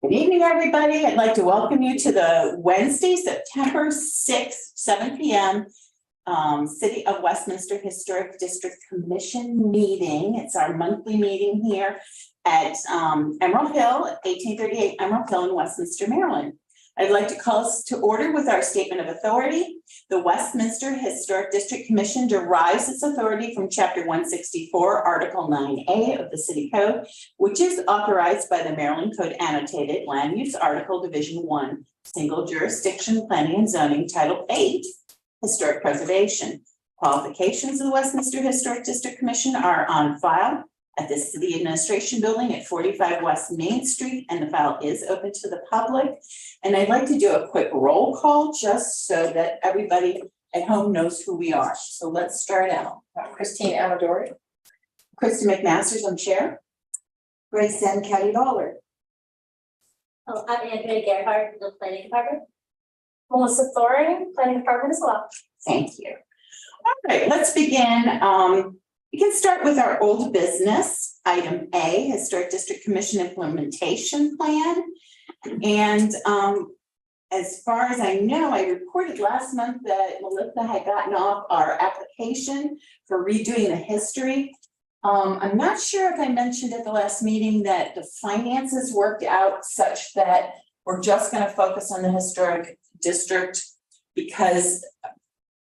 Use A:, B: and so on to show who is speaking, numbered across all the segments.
A: Good evening, everybody. I'd like to welcome you to the Wednesday, September 6th, 7 p.m. City of Westminster Historic District Commission meeting. It's our monthly meeting here at Emerald Hill, 1838 Emerald Hill in Westminster, Maryland. I'd like to call us to order with our statement of authority. The Westminster Historic District Commission derives its authority from Chapter 164, Article 9A of the City Code, which is authorized by the Maryland Code Annotated Land Use Article Division 1, Single Jurisdiction Planning and Zoning, Title 8, Historic Preservation. Qualifications of the Westminster Historic District Commission are on file at the City Administration Building at 45 West Main Street, and the file is open to the public. And I'd like to do a quick roll call just so that everybody at home knows who we are. So let's start out.
B: Christine Amadori.
A: Krista McMasters, I'm chair. Grace N. Caddy Dollar.
C: Oh, I'm Andrea Gerhardt, the planning department. Melissa Thoring, planning department as well.
A: Thank you. All right, let's begin. We can start with our old business, item A, Historic District Commission Implementation Plan. And as far as I know, I reported last month that Melissa had gotten off our application for redoing the history. I'm not sure if I mentioned at the last meeting that the finances worked out such that we're just going to focus on the historic district, because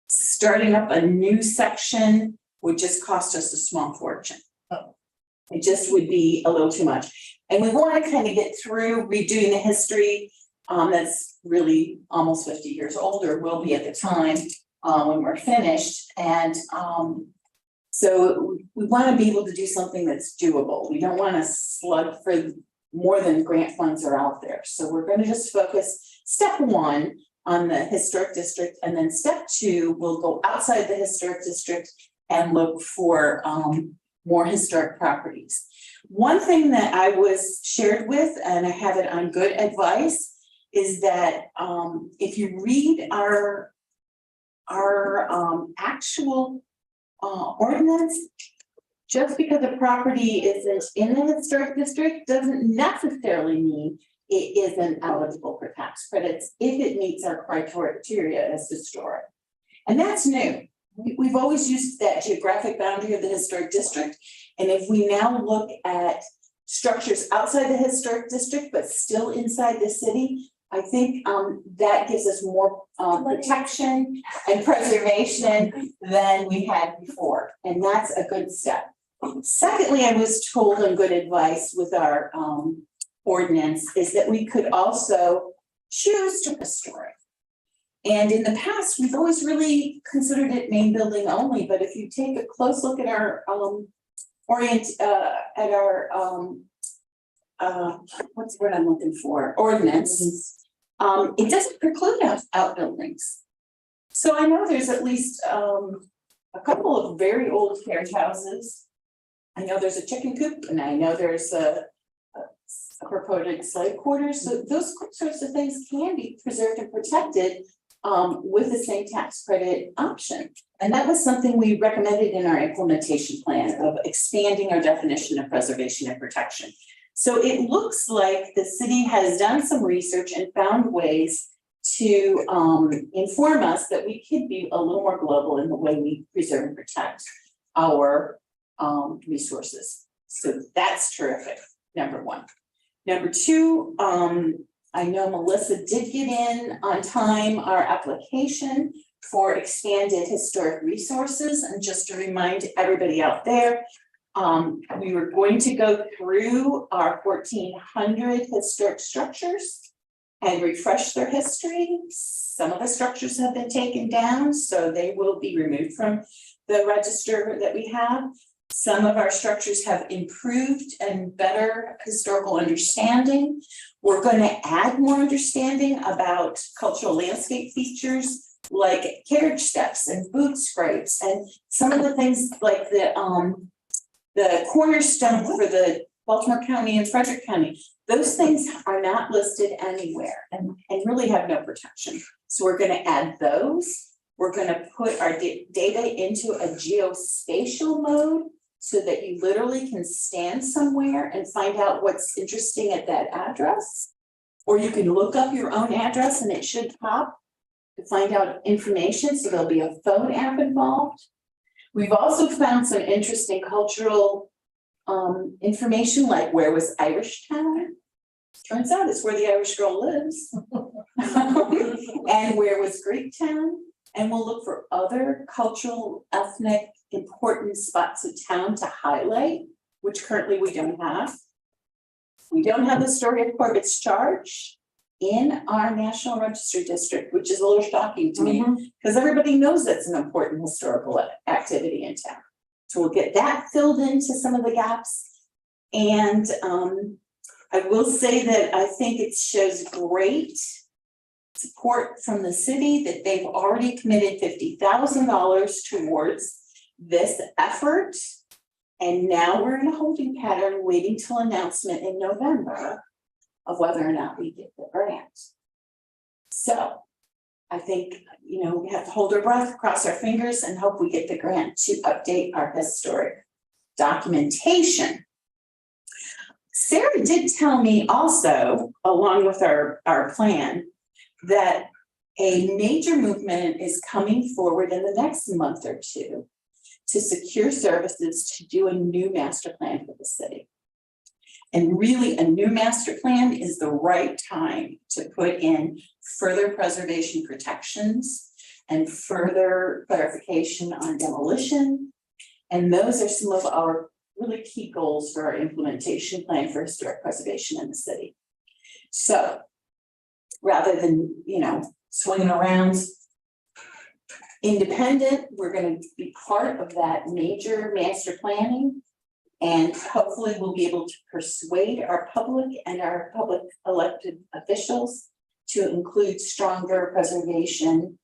A: starting up a new section would just cost us a small fortune. It just would be a little too much. And we want to kind of get through redoing the history that's really almost 50 years old, or will be at the time when we're finished. And so we want to be able to do something that's doable. We don't want to slug for more than grant funds are out there. So we're going to just focus step one on the historic district, and then step two, we'll go outside the historic district and look for more historic properties. One thing that I was shared with, and I have it on good advice, is that if you read our actual ordinance, just because a property isn't in the historic district doesn't necessarily mean it isn't eligible for tax credits if it meets our criteria as historic. And that's new. We've always used that geographic boundary of the historic district. And if we now look at structures outside the historic district, but still inside the city, I think that gives us more protection and preservation than we had before. And that's a good step. Secondly, I was told on good advice with our ordinance is that we could also choose to restore it. And in the past, we've always really considered it main building only, but if you take a close look at our what's the word I'm looking for? Ordinance. It doesn't preclude outbuildings. So I know there's at least a couple of very old carriage houses. I know there's a chicken coop, and I know there's a proposed slave quarters. So those sorts of things can be preserved and protected with the same tax credit option. And that was something we recommended in our implementation plan of expanding our definition of preservation and protection. So it looks like the city has done some research and found ways to inform us that we could be a little more global in the way we preserve and protect our resources. So that's terrific, number one. Number two, I know Melissa did get in on time our application for expanded historic resources. And just to remind everybody out there, we were going to go through our 1,400 historic structures and refresh their history. Some of the structures have been taken down, so they will be removed from the register that we have. Some of our structures have improved and better historical understanding. We're going to add more understanding about cultural landscape features like carriage steps and boot scrapes, and some of the things like the cornerstone for the Baltimore County and Frederick County. Those things are not listed anywhere and really have no protection. So we're going to add those. We're going to put our data into a geospatial mode so that you literally can stand somewhere and find out what's interesting at that address. or you can look up your own address and it should pop to find out information, so there'll be a phone app involved. We've also found some interesting cultural information, like where was Irish Town? Turns out it's where the Irish girl lives. And where was Greek Town? And we'll look for other cultural, ethnic, important spots of town to highlight, which currently we don't have. We don't have the story of Corbett's Charge in our National Register District, which is a little shocking to me, because everybody knows that's an important historical activity in town. So we'll get that filled into some of the gaps. And I will say that I think it shows great support from the city that they've already committed $50,000 towards this effort. And now we're in a holding pattern, waiting till announcement in November of whether or not we get the grant. So I think, you know, we have to hold our breath, cross our fingers, and hope we get the grant to update our historic documentation. Sarah did tell me also, along with our plan, that a major movement is coming forward in the next month or two to secure services to do a new master plan for the city. And really, a new master plan is the right time to put in further preservation protections and further clarification on demolition. And those are some of our really key goals for our implementation plan for historic preservation in the city. So rather than, you know, swinging around independent, we're going to be part of that major master planning, and hopefully we'll be able to persuade our public and our public elected officials to include stronger preservation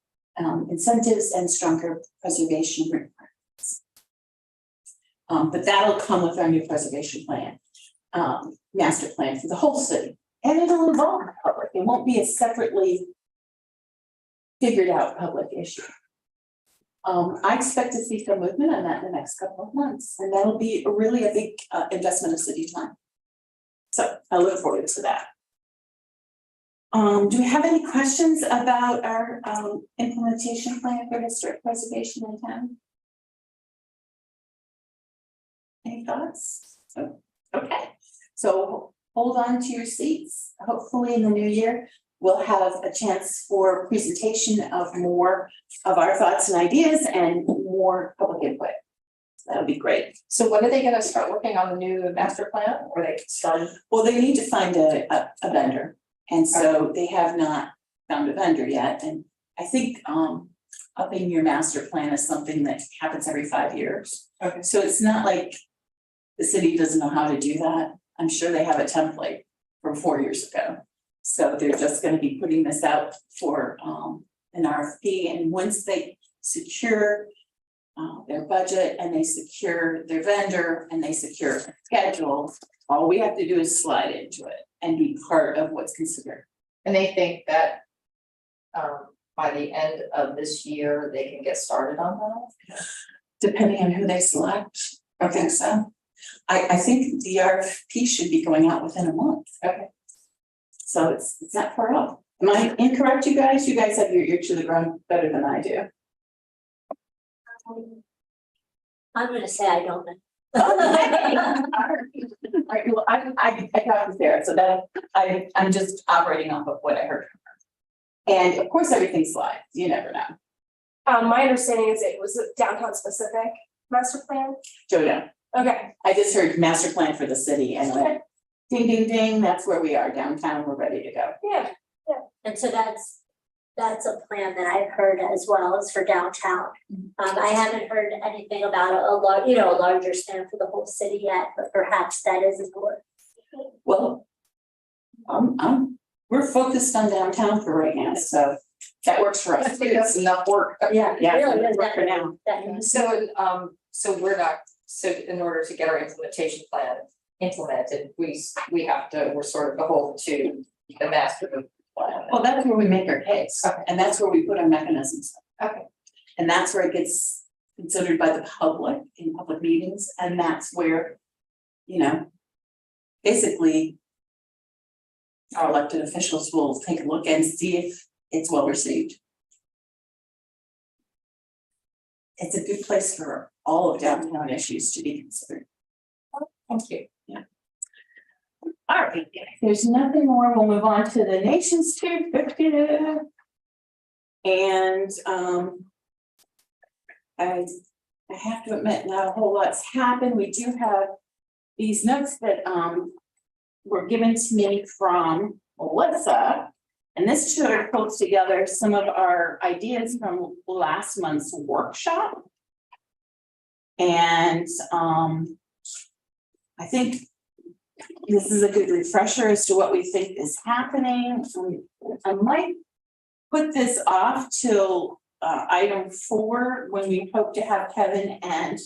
A: incentives and stronger preservation requirements. But that'll come with our new preservation plan, master plan for the whole city. And it'll involve the public. It won't be a separately figured out public issue. I expect to see some movement on that in the next couple of months, and that'll be really a big investment of city time. So I look forward to that. Do we have any questions about our implementation plan for historic preservation in town? Any thoughts? Oh, okay, so hold on to your seats. Hopefully in the new year, we'll have a chance for presentation of more of our thoughts and ideas and more public input. So that'll be great.
B: So when are they gonna start working on the new master plan, or they started?
A: Well, they need to find a vendor. And so they have not found a vendor yet. And I think upping your master plan is something that happens every 5 years.
B: Okay.
A: So it's not like the city doesn't know how to do that. I'm sure they have a template from 4 years ago. So they're just going to be putting this out for an RFP. And once they secure their budget and they secure their vendor and they secure a schedule, all we have to do is slide into it and be part of what's considered.
B: And they think that by the end of this year, they can get started on that?
A: Depending on who they select, I think so. I think the RFP should be going out within a month.
B: Okay.
A: So it's not far off. Am I incorrect, you guys? You guys have your ear to the ground better than I do.
C: I'm gonna say I don't know.
A: All right, well, I talked to Sarah, so that I'm just operating off of what I heard from her. And of course, everything slides, you never know.
D: My understanding is it was a downtown specific master plan.
A: Joe,
D: Okay,
A: I just heard master plan for the city and went ding, ding, ding, that's where we are downtown, we're ready to go.
D: yeah,
C: And so that's a plan that I've heard as well as for downtown. I haven't heard anything about a larger stand for the whole city yet, but perhaps that is important.
A: Well, we're focused on downtown for right now, so that works for us.
B: I think that's enough work.
C: Yeah,
A: Yeah,
C: really,
A: that's work for now.
C: definitely.
B: So we're not, so in order to get our implementation plan implemented, we're sort of beholden to the master plan.
A: Well, that's where we make our case,
B: Okay.
A: and that's where we put our mechanisms.
B: Okay.
A: And that's where it gets considered by the public in public meetings, and that's where, basically our elected officials will take a look and see if it's well received. It's a good place for all of downtown issues to be considered.
B: Thank you.
A: All right, if there's nothing more, we'll move on to the nation's 250th. And I have to admit, not a whole lot's happened. We do have these notes that were given to me from Melissa. And this sort of pulls together some of our ideas from last month's workshop. And I think this is a good refresher as to what we think is happening. I might put this off till item 4, when we hope to have Kevin and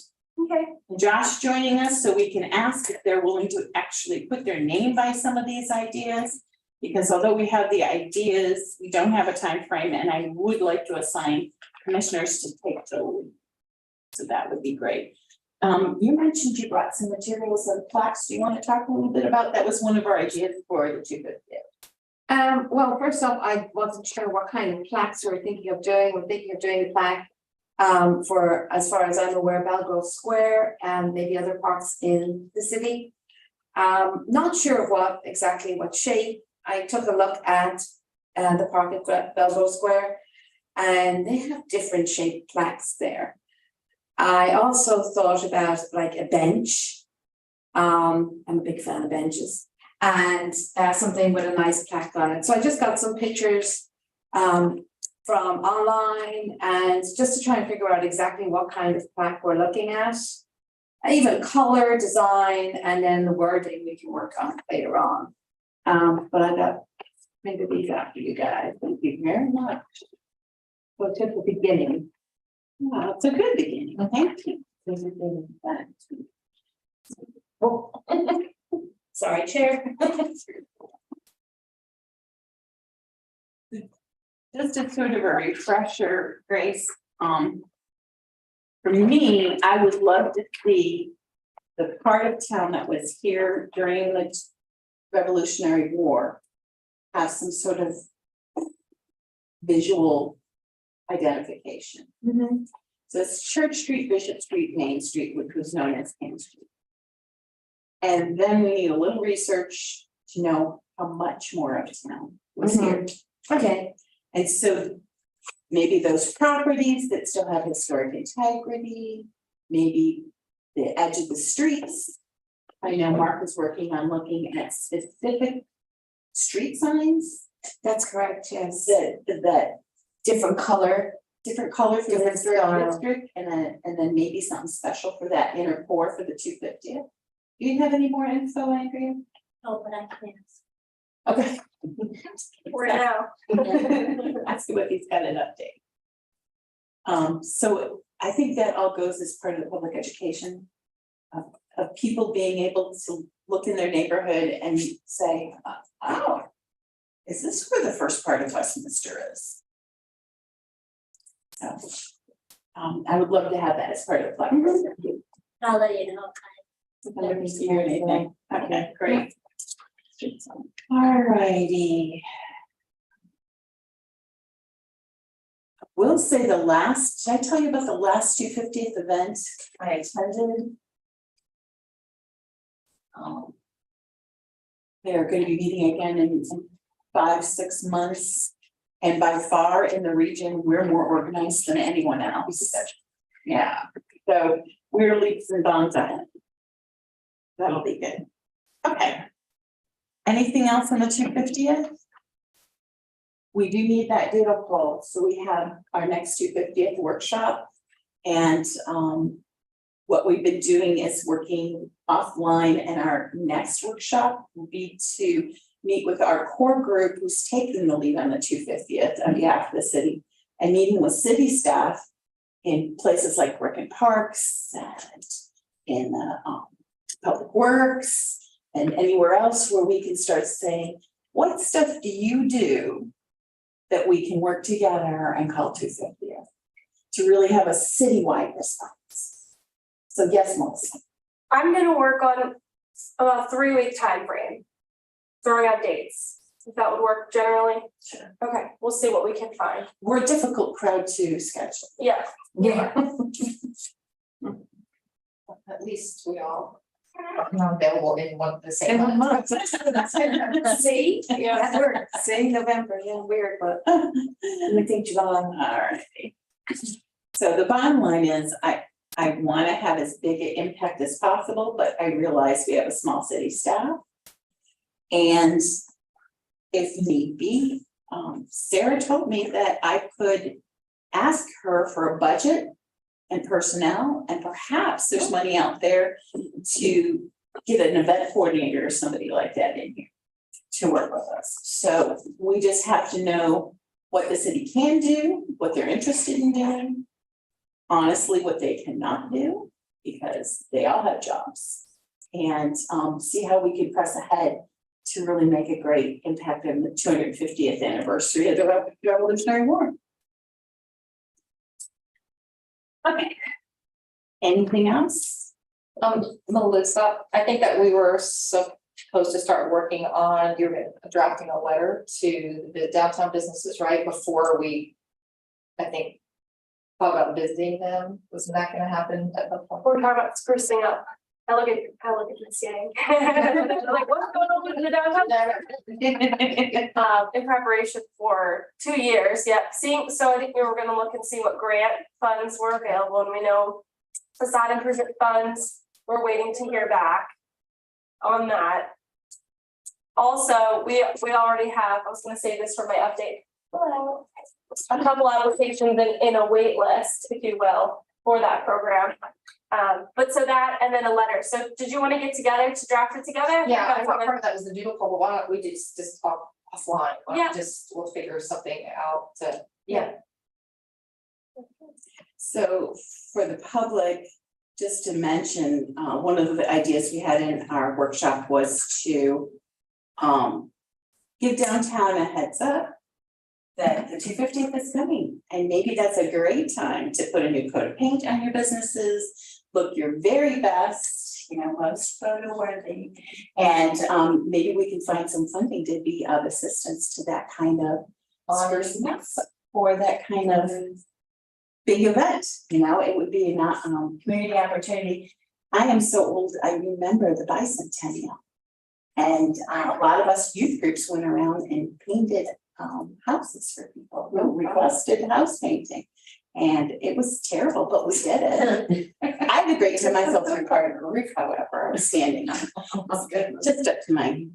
A: Josh joining us, so we can ask if they're willing to actually put their name by some of these ideas. Because although we have the ideas, we don't have a time frame, and I would like to assign commissioners to take the lead. So that would be great. You mentioned you brought some materials and plaques. Do you want to talk a little bit about that? Was one of our ideas for the 250th.
E: Well, first off, I wasn't sure what kind of plaques we were thinking of doing. We're thinking of doing a plaque for, as far as I'm aware, Belgrove Square and maybe other parks in the city. Not sure what shape. I took a look at the park at Belgrove Square, and they have different shaped plaques there. I also thought about like a bench. I'm a big fan of benches, and something with a nice plaque on it. So I just got some pictures from online, and just to try and figure out exactly what kind of plaque we're looking at. Even color, design, and then the wording we can work on later on. But I got maybe these after you guys. Thank you very much. So it's just the beginning.
A: Wow, it's a good beginning. Thank you.
E: Oh. Sorry, Chair.
A: Just a sort of a refresher, Grace. For me, I would love to see the part of town that was here during the Revolutionary War have some sort of visual identification. So it's Church Street, Bishop Street, Main Street, which was known as King Street. And then we need a little research to know how much more of town was here.
E: Okay.
A: And so maybe those properties that still have historic integrity, maybe the edge of the streets. I know Mark is working on looking at specific street signs.
E: That's correct, yes.
A: That
E: Different color.
A: different color for the
E: Different
A: historic
E: style.
A: district, and then maybe something special for that inner core for the 250th. Do you have any more info, Andrea?
C: Oh, but I can't.
A: Okay.
D: For now.
A: Ask him if he's got an update. So I think that all goes as part of the public education of people being able to look in their neighborhood and say, oh, is this where the first part of Westminster is? So I would love to have that as part of the platform.
C: I'll let you know.
A: Never see or anything. Okay, great. All righty. We'll say did I tell you about the last 250th event I attended? They are going to be meeting again in 5-6 months. And by far in the region, we're more organized than anyone else. Yeah, so we're leaps and bounds ahead. That'll be good. Okay. Anything else on the 250th? We do need that data poll. So we have our next 250th workshop. And what we've been doing is working offline, and our next workshop will be to meet with our core group who's taking the lead on the 250th on behalf of the city, and meeting with city staff in places like Brick and Parks and in Public Works and anywhere else where we can start saying, what stuff do you do that we can work together and call 250th to really have a citywide response? So yes, Melissa.
D: I'm gonna work on a 3-week time frame, throwing out dates. If that would work generally,
A: Sure.
D: okay, we'll see what we can find,
A: We're a difficult crowd to schedule.
D: yeah.
B: Yeah. At least we all are not available in one of the same month.
E: See?
D: Yeah.
E: That works. Say November, yeah, weird, but we think July.
A: Alrighty. So the bottom line is, I wanna have as big an impact as possible, but I realize we have a small city staff. And if need be, Sarah told me that I could ask her for a budget and personnel, and perhaps there's money out there to get an event coordinator or somebody like that in here to work with us. So we just have to know what the city can do, what they're interested in doing. Honestly, what they cannot do, because they all have jobs. And see how we can press ahead to really make a great impact on the 250th anniversary of the Revolutionary War. Okay. Anything else?
B: Melissa, I think that we were supposed to start working on, you're drafting a letter to the downtown businesses, right, before we, I think, thought about visiting them. Wasn't that gonna happen at the point?
D: We're talking about sprucing up. I look at this gang. Like, what's going on with the downtown? In preparation for 2 years, yeah, so I think we were gonna look and see what grant funds were available, and we know facade improvement funds, we're waiting to hear back on that. Also, we already have, I was gonna say this for my update. Hello. A couple applications in a wait list, if you will, for that program. But so that, and then a letter. So did you want to get together to draft it together?
B: Yeah, I thought part of that was the doodle poll, but why don't we just talk offline? Why don't we
D: Yeah.
B: we'll figure something out to, yeah.
A: So for the public, just to mention, one of the ideas we had in our workshop was to give downtown a heads up that the 250th is coming, and maybe that's a great time to put a new coat of paint on your businesses, look your very best, most photo worthy, and maybe we can find some funding to be of assistance to that kind of or that kind of big event. It would be not community opportunity. I am so old, I remember the bicentennial, and a lot of us youth groups went around and painted houses for people who requested house painting. And it was terrible, but we did it. I had a great time. I fell through part of the roof, however, I was standing on it. Was good, just up to my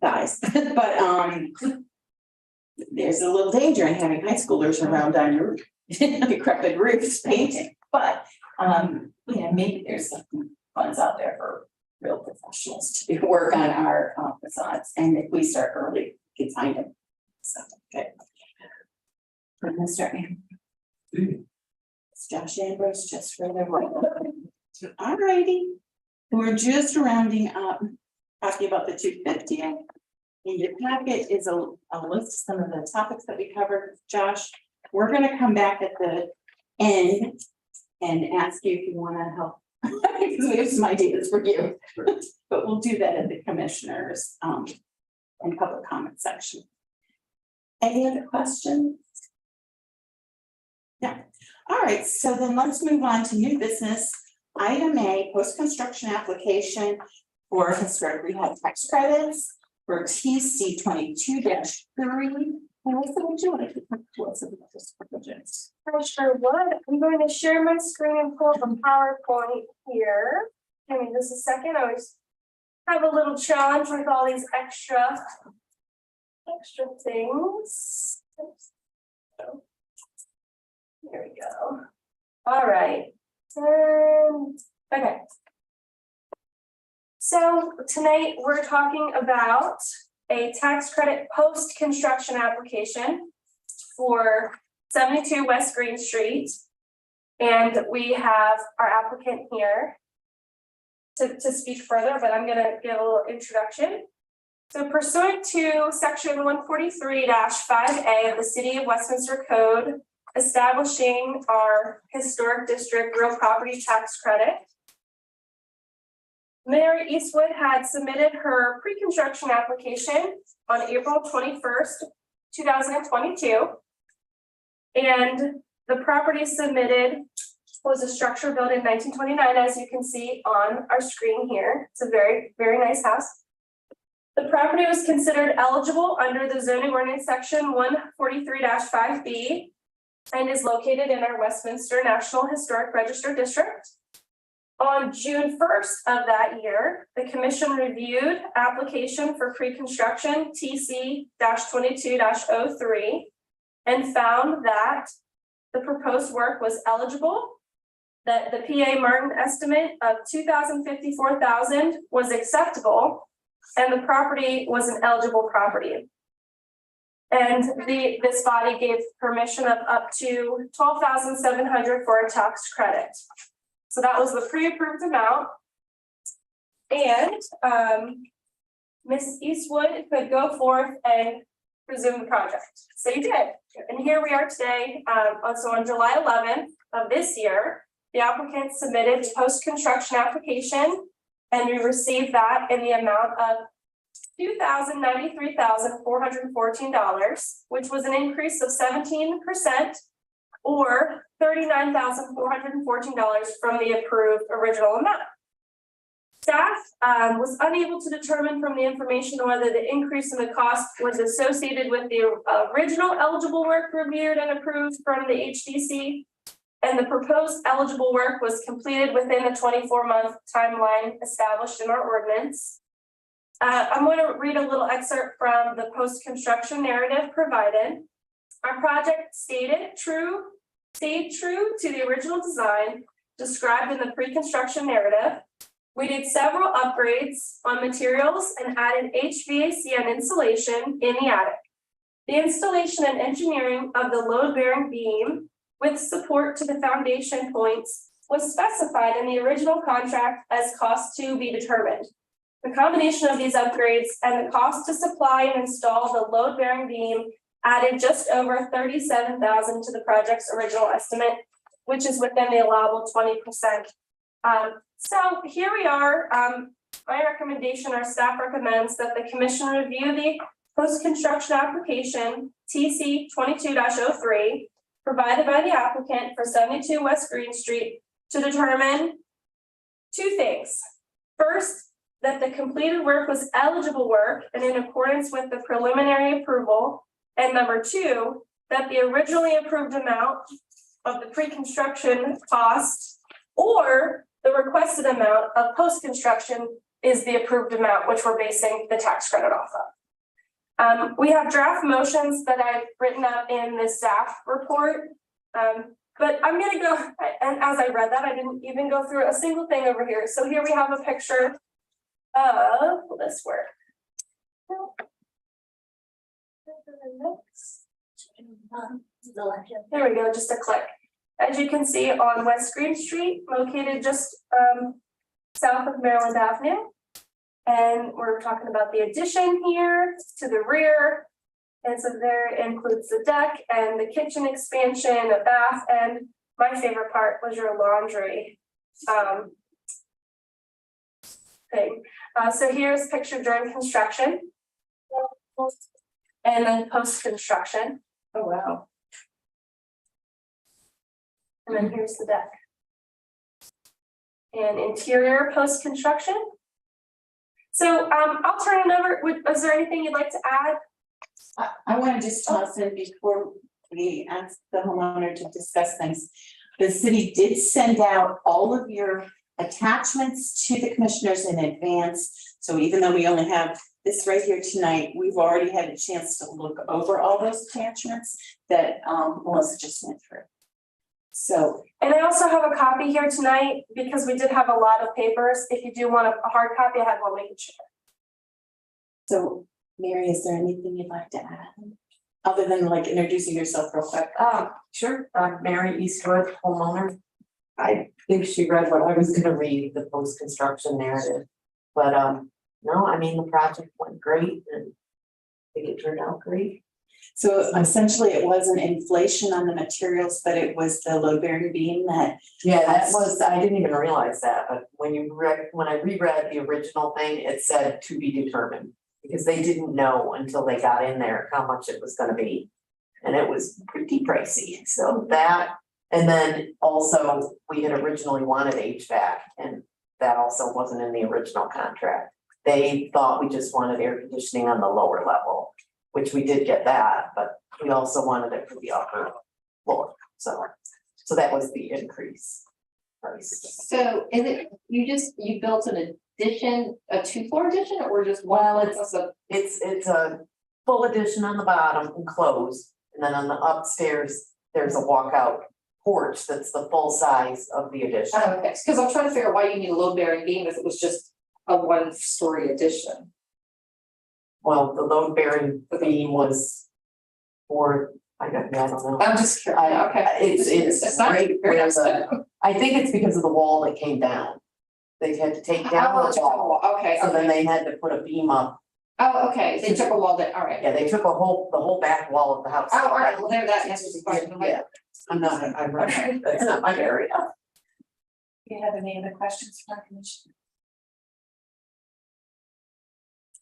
A: thighs. But there's a little danger in having high schoolers around on your decrepit roofs painting. But maybe there's some funds out there for real professionals to work on our facades. And if we start early, we can find them. So, good. We're gonna start. It's Josh Ambrose, just for the right. All righty. We're just rounding up, talking about the 250th. In your packet is a list of some of the topics that we covered, Josh. We're gonna come back at the end and ask you if you wanna help. Because we have some ideas for you. But we'll do that in the commissioners and public comment section. Any other questions? Yeah. All right, so then let's move on to new business. Item A, post-construction application for historic rehab tax credits for TC 22-3. Melissa, would you like to talk to us about this project?
D: I sure would. I'm going to share my screen and pull up a PowerPoint here. Give me just a second. I always have a little challenge with all these extra things. Oops. There we go. All right. Okay. So tonight we're talking about a tax credit post-construction application for 72 West Green Street. And we have our applicant here to speak further, but I'm gonna give a little introduction. So pursuant to section 143-5A of the City of Westminster Code, establishing our historic district real property tax credit, Mary Eastwood had submitted her pre-construction application on April 21st, 2022. And the property submitted was a structure built in 1929, as you can see on our screen here. It's a very, very nice house. The property was considered eligible under the zoning ordinance section 143-5B and is located in our Westminster National Historic Register District. On June 1st of that year, the commission reviewed application for pre-construction TC-22-03 and found that the proposed work was eligible, that the PA Martin estimate of $2,054,000 was acceptable, and the property was an eligible property. And this body gave permission of up to $12,700 for a tax credit. So that was the pre-approved amount. And Ms. Eastwood could go forth and resume the project. So you did. And here we are today. So on July 11th of this year, the applicant submitted a post-construction application, and we received that in the amount of $2,093,414, which was an increase of 17% or $39,414 from the approved original amount. Staff was unable to determine from the information whether the increase in the cost was associated with the original eligible work reviewed and approved from the HDC, and the proposed eligible work was completed within the 24-month timeline established in our ordinance. I'm going to read a little excerpt from the post-construction narrative provided. Our project stayed true to the original design described in the pre-construction narrative. We did several upgrades on materials and added HVAC and insulation in the attic. The installation and engineering of the load-bearing beam with support to the foundation points was specified in the original contract as cost to be determined. The combination of these upgrades and the cost to supply and install the load-bearing beam added just over $37,000 to the project's original estimate, which is within the allowable 20%. So here we are. My recommendation, our staff recommends that the commission review the post-construction application TC-22-03 provided by the applicant for 72 West Green Street to determine two things. First, that the completed work was eligible work and in accordance with the preliminary approval. And number two, that the originally approved amount of the pre-construction cost or the requested amount of post-construction is the approved amount, which we're basing the tax credit off of. We have draft motions that I've written up in the staff report. But I'm gonna go, and as I read that, I didn't even go through a single thing over here. So here we have a picture of this work. There we go, just a click. As you can see on West Green Street, located just south of Maryland Avenue. And we're talking about the addition here to the rear. And so there includes the deck and the kitchen expansion, a bath, and my favorite part was your laundry thing. So here's a picture during construction. And then post-construction.
A: Oh, wow.
D: And then here's the deck. And interior post-construction. So I'll turn it over. Was there anything you'd like to add?
A: I want to just toss in before we ask the homeowner to discuss things. The city did send out all of your attachments to the commissioners in advance. So even though we only have this right here tonight, we've already had a chance to look over all those attachments that Melissa just went through. So,
D: and I also have a copy here tonight because we did have a lot of papers. If you do want a hard copy, I have one we can share.
A: So Mary, is there anything you'd like to add? Other than like introducing yourself real quick?
F: Sure, I'm Mary Eastwood, homeowner. I think she read what I was gonna read, the post-construction narrative. But no, I mean, the project went great and I think it turned out great.
A: So essentially it wasn't inflation on the materials, but it was the load bearing beam that,
F: Yeah, that was, I didn't even realize that, but when I reread the original thing, it said to be determined. Because they didn't know until they got in there how much it was gonna be. And it was pretty pricey, so that, and then also, we had originally wanted HVAC, and that also wasn't in the original contract. They thought we just wanted air conditioning on the lower level, which we did get that, but we also wanted it for the upper floor, so that was the increase. Price.
B: So is it, you built an addition, a 2-floor addition, or just one?
F: Well,
B: plus a-
F: It's a full addition on the bottom enclosed, and then on the upstairs, there's a walkout porch that's the full size of the addition.
B: Oh, okay, because I'm trying to figure out why you need a load bearing beam if it was just a 1-story addition.
F: Well, the load bearing beam was for, I don't know.
B: I'm just curious, okay.
F: It's
B: not
F: great,
B: very
F: whereas,
B: upsetting.
F: I think it's because of the wall that came down. They had to take down
B: Oh,
F: the
B: it's a
F: wall,
B: wall, okay,
F: so then
B: okay.
F: they had to put a beam up.
B: Oh, okay, they took a wall that, all right.
F: Yeah, they took the whole back wall of the house.
B: Oh, all right, well, there, that answers the question.
F: Yeah, I'm
B: Okay.
F: that's not my area.
A: do you have any other questions for our commissioner?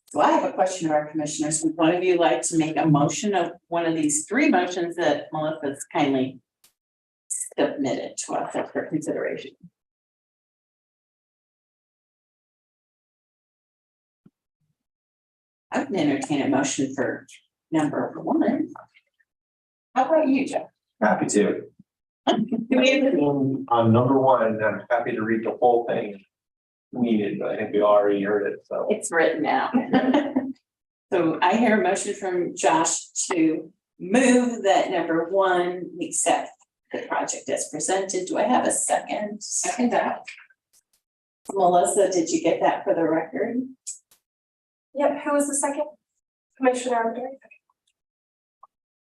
A: So I have a question of our commissioners. Would one of you like to make a motion of one of these 3 motions that Melissa's kindly submitted to us for consideration? I would entertain a motion for number 1. How about you, Jeff?
G: Happy to.
A: Do we have
G: On number 1, I'm happy to read the whole thing needed, but I think we already heard it, so.
A: It's written out. So I hear a motion from Josh to move that number 1, we accept the project as presented. Do I have a second?
B: Second that.
A: Melissa, did you get that for the record?
D: Yep, who was the second? Commissioner.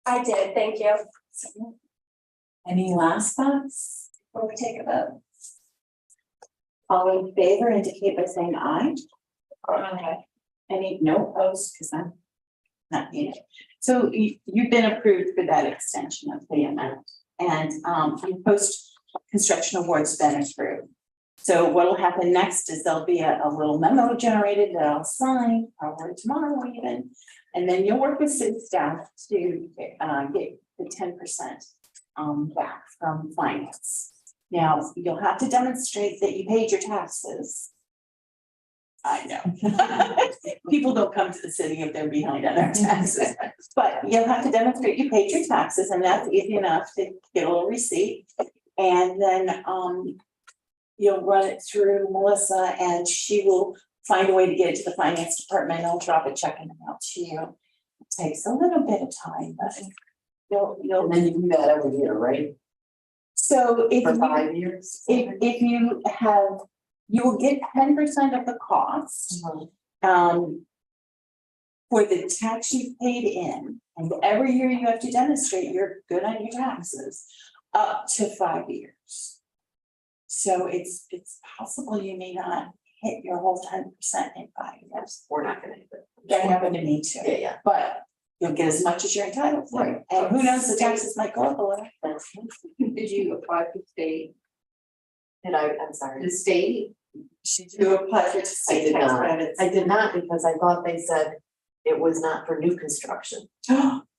D: I did, thank you.
A: Any last thoughts before we take a vote? All in favor indicate by saying aye.
B: Okay.
A: Any no opposed, because I'm not needed. So you've been approved for that extension of the amount, and your post-construction award's been approved. So what will happen next is there'll be a little memo generated that I'll sign probably tomorrow even. And then you'll work with city staff to get the 10% back from finance. Now, you'll have to demonstrate that you paid your taxes. I know. People don't come to the city if they're behind on their taxes, but you'll have to demonstrate you paid your taxes, and that's easy enough to get a little receipt. And then you'll run it through Melissa, and she will find a way to get it to the finance department. I'll drop a check in the mail to you. It takes a little bit of time, but you'll.
F: And then you do that every year, right?
A: So if
F: For
A: you,
F: 5 years?
A: if you have, you will get 10% of the cost. For the tax you've paid in, and every year you have to demonstrate you're good on your taxes, up to 5 years. So it's possible you may not hit your whole 10% in 5 years.
F: We're not gonna do it.
A: That happened to me too.
F: Yeah, yeah.
A: But you'll get as much as you're entitled to.
F: Right.
A: And who knows, the taxes might go up a little.
B: Did you apply for state?
F: I'm sorry.
B: The state?
A: Should you apply for
F: I
A: state
F: did
A: tax
F: not.
A: credits?
F: I did not, because I thought they said it was not for new construction.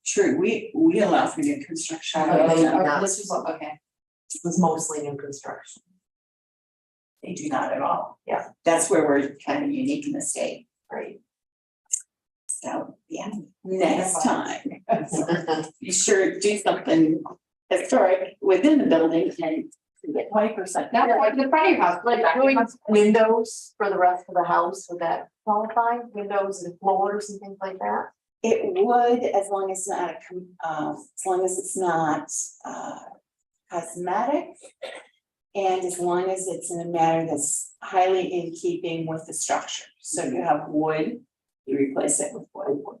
A: True, we allow for new construction.
F: But they do
B: Okay,
F: not.
B: which is what, okay.
F: It was mostly new construction.
A: They do not at all.
F: Yeah.
A: That's where we're kind of unique in the state.
F: Right.
A: So, yeah, next time, be sure to do something historic within the building and get 20%.
B: Now, like the front of your house, like
F: Doing windows for the rest of the house, would that qualify? Windows and floors and things like that?
A: It would, as long as it's not cosmetic. And as long as it's in a manner that's highly in keeping with the structure. So you have wood, you replace it with wood.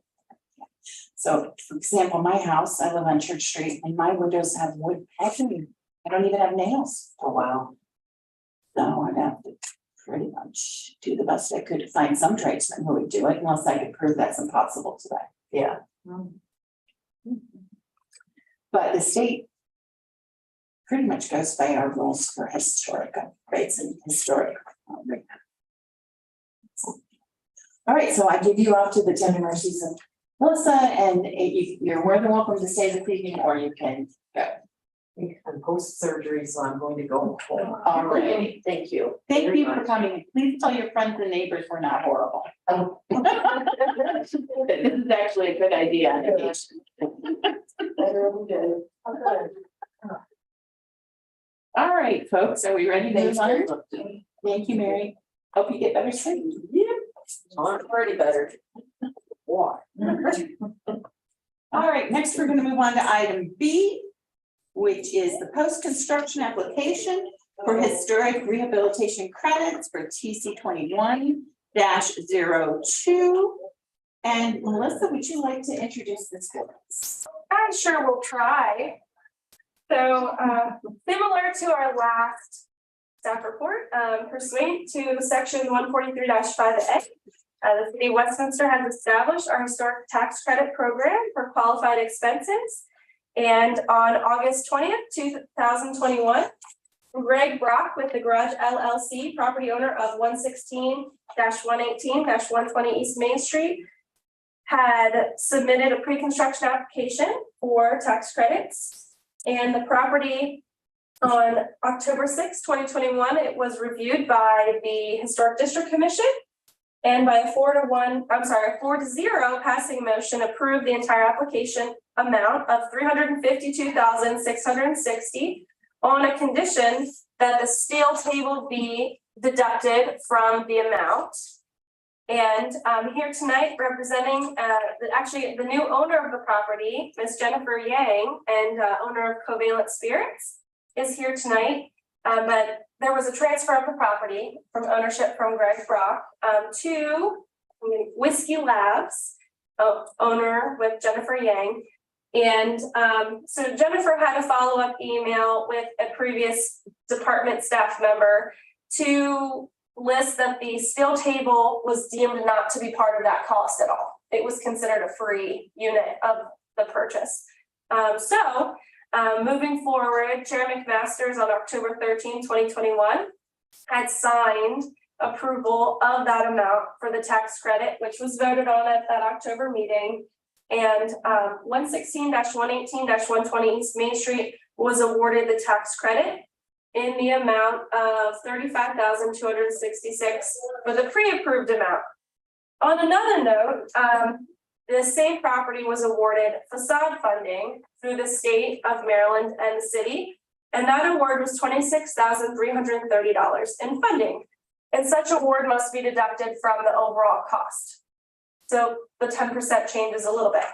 A: So for example, my house, I live on Church Street, and my windows have wood packing. I don't even have nails.
F: Oh, wow.
A: So I'd have to pretty much do the best I could to find some tradesmen who would do it, unless I could prove that's impossible today.
F: Yeah.
A: But the state pretty much goes by our rules for historic upgrades and historic. All right, so I give you off to the tender mercies of Melissa, and you're more than welcome to stay this evening, or you can go.
F: I'm post-surgery, so I'm going to go home.
A: All right.
F: Thank you.
A: Thank
F: very
A: you for
F: much.
A: coming. Please tell your friends and neighbors we're not horrible. This is actually a good idea.
F: I really did. Okay.
A: All right, folks, are we ready to move on?
F: Thank
A: Thank you, Mary. Hope you get better soon.
F: I'm already better. Why?
A: All right, next we're gonna move on to item B, which is the post-construction application for historic rehabilitation credits for TC 21-02. And Melissa, would you like to introduce this for us?
D: I sure will try. So, similar to our last staff report, pursuant to section 143-5A, the city of Westminster has established our historic tax credit program for qualified expenses. And on August 20th, 2021, Greg Brock with the Garage LLC, property owner of 116-118-120 East Main Street, had submitted a pre-construction application for tax credits. And the property on October 6, 2021, it was reviewed by the Historic District Commission. And by a 4-0 passing motion, approved the entire application amount of $352,660 on a condition that the steel table be deducted from the amount. And I'm here tonight representing actually the new owner of the property, Ms. Jennifer Yang, and owner of Covalent Spirits is here tonight. But there was a transfer of the property from ownership from Greg Brock to Whiskey Labs, owner with Jennifer Yang. And so Jennifer had a follow-up email with a previous department staff member to list that the steel table was deemed not to be part of that cost at all. It was considered a free unit of the purchase. Moving forward, Chair McMasters on October 13, 2021 had signed approval of that amount for the tax credit, which was voted on at that October meeting. And 116-118-120 East Main Street was awarded the tax credit in the amount of $35,266 for the pre-approved amount. On another note, the same property was awarded facade funding through the state of Maryland and the city, and that award was $26,330 in funding. And such award must be deducted from the overall cost. So the 10% changes a little bit.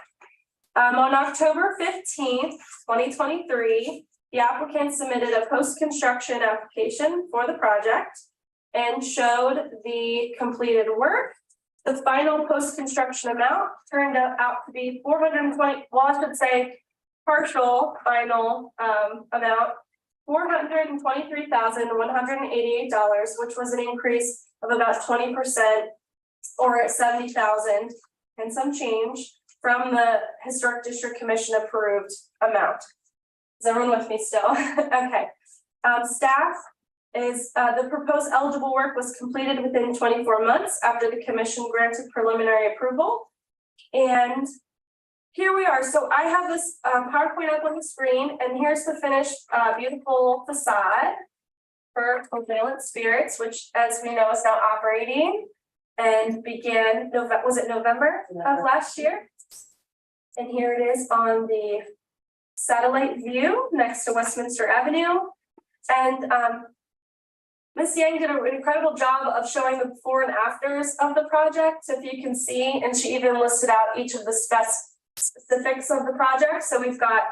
D: On October 15th, 2023, the applicant submitted a post-construction application for the project and showed the completed work. The final post-construction amount turned out to be partial final amount, $423,188, which was an increase of about 20% or $70,000 and some change from the Historic District Commission approved amount. Is everyone with me still? Okay. Staff is the proposed eligible work was completed within 24 months after the commission granted preliminary approval. And here we are. So I have this PowerPoint up on the screen, and here's the finished beautiful facade for Covalent Spirits, which, as we know, is now operating and began November of last year. And here it is on the satellite view next to Westminster Avenue. And Ms. Yang did an incredible job of showing the before and afters of the project, if you can see, and she even listed out each of the specifics of the project. So we've got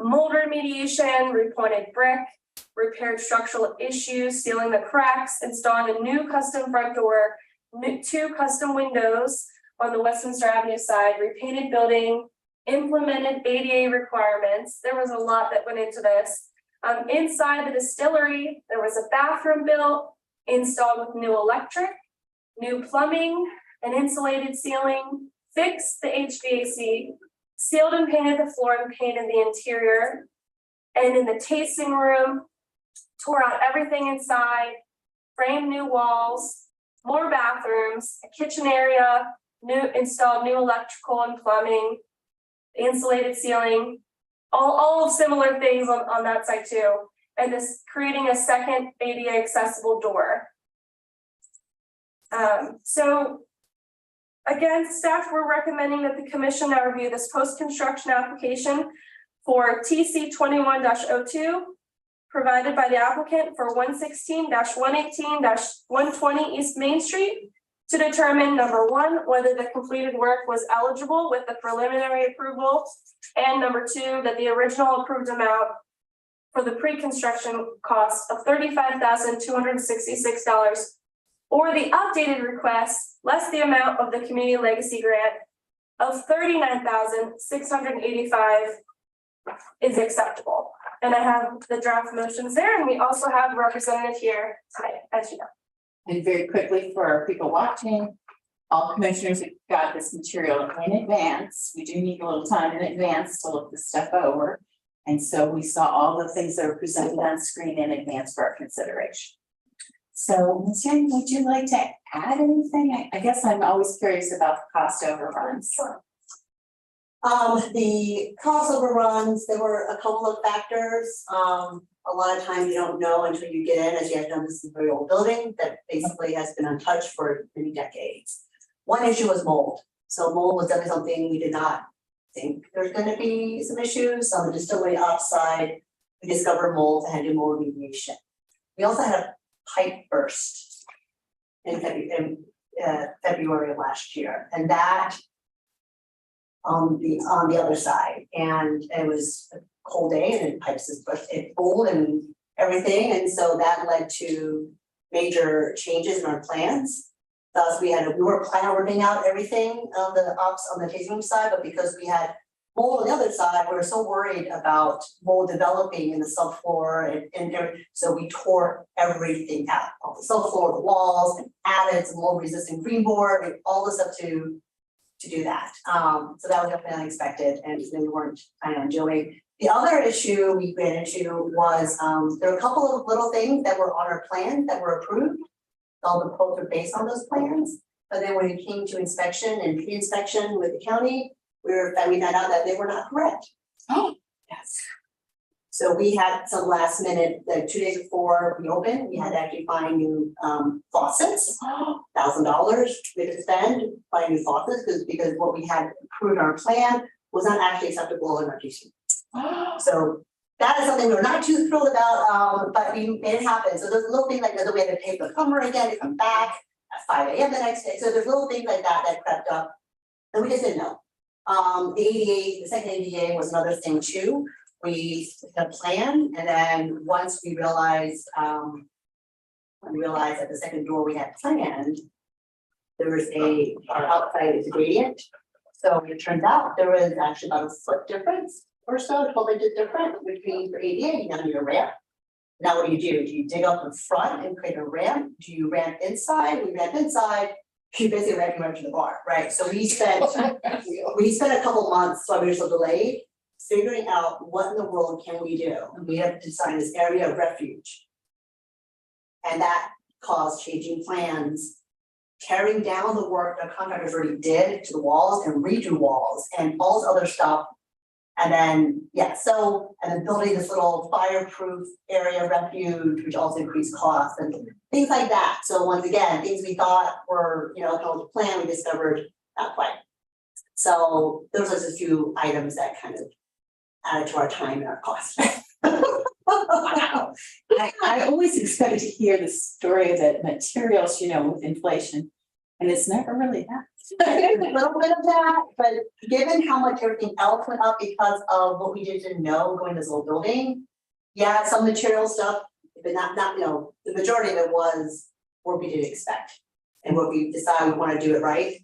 D: mold remediation, repointed brick, repaired structural issues, sealing the cracks, installing a new custom front door, 2 custom windows on the Westminster Avenue side, repainted building, implemented ADA requirements. There was a lot that went into this. Inside the distillery, there was a bathroom built, installed with new electric, new plumbing, an insulated ceiling, fixed the HVAC, sealed and painted the floor and painted the interior. And in the tasting room, tore out everything inside, framed new walls, more bathrooms, a kitchen area, installed new electrical and plumbing, insulated ceiling, all similar things on that side too. And this creating a second ADA accessible door. So again, staff were recommending that the commission now review this post-construction application for TC 21-02 provided by the applicant for 116-118-120 East Main Street to determine, number one, whether the completed work was eligible with the preliminary approval, and number two, that the original approved amount for the pre-construction cost of $35,266 or the updated request less the amount of the community legacy grant of $39,685 is acceptable. And I have the draft motions there, and we also have a representative here tonight, as you know.
A: And very quickly for people watching, all commissioners have got this material in advance. We do need a little time in advance to look this stuff over. And so we saw all the things that are presented on screen in advance for our consideration. So, Ms. Yang, would you like to add anything? I guess I'm always curious about the cost overruns.
H: Sure. The cost overruns, there were a couple of factors. A lot of times you don't know until you get in, as you have done, this is a very old building that basically has been untouched for many decades. One issue was mold. So mold was definitely something we did not think there's gonna be some issues. On the distillery upside, we discovered mold and had to do mold remediation. We also had a pipe burst in February of last year, and that on the other side, and it was a cold day and it pipes is burst, it cold and everything, and so that led to major changes in our plans. Thus, we were planning on ripping out everything on the tasting room side, but because we had mold on the other side, we were so worried about mold developing in the subfloor and so we tore everything out, all the subfloor, the walls, and added some mold resistant green board, and all the stuff to do that. So that was definitely unexpected and we weren't planning on doing. The other issue we ran into was there were a couple of little things that were on our plan that were approved. All the quotes are based on those plans, but then when it came to inspection and pre-inspection with the county, we found out that they were not correct.
A: Oh, yes.
H: So we had some last minute, like 2 days before we opened, we had to actually find new faucets, $1,000 we had to spend buying new faucets because what we had approved in our plan was not actually acceptable in our DC. So that is something we were not too thrilled about, but we made it happen. So there's a little thing like that we had to pay for the plumber again to come back at 5 a.m. the next day. So there's little things like that that crept up, and we just didn't know. The ADA, the second ADA was another thing too. We had a plan, and then once we realized at the second door we had planned, there was our outside is a gradient. So it turns out there was actually about a foot difference or so, 12 inches different between for ADA, you now need a ramp. Now what do? Do you dig up in front and create a ramp? Do you ramp inside? We ramp inside, you basically ramp right to the bar, right? So we spent a couple months, so we were so delayed, figuring out what in the world can we do? And we have to design this area of refuge. And that caused changing plans, tearing down the work that contractors already did to the walls and redo walls and all this other stuff. And then, and then building this little fireproof area refuge, which also increased costs and things like that. So once again, things we thought were, kind of the plan, we discovered not quite. So those are just a few items that kind of added to our time and our cost.
A: Wow. I always expected to hear the story of the materials, with inflation, and it's never really that.
H: A little bit of that, but given how much everything else went up because of what we didn't know going to this little building, some material stuff, but not the majority of it was what we didn't expect and what we decided we want to do it right.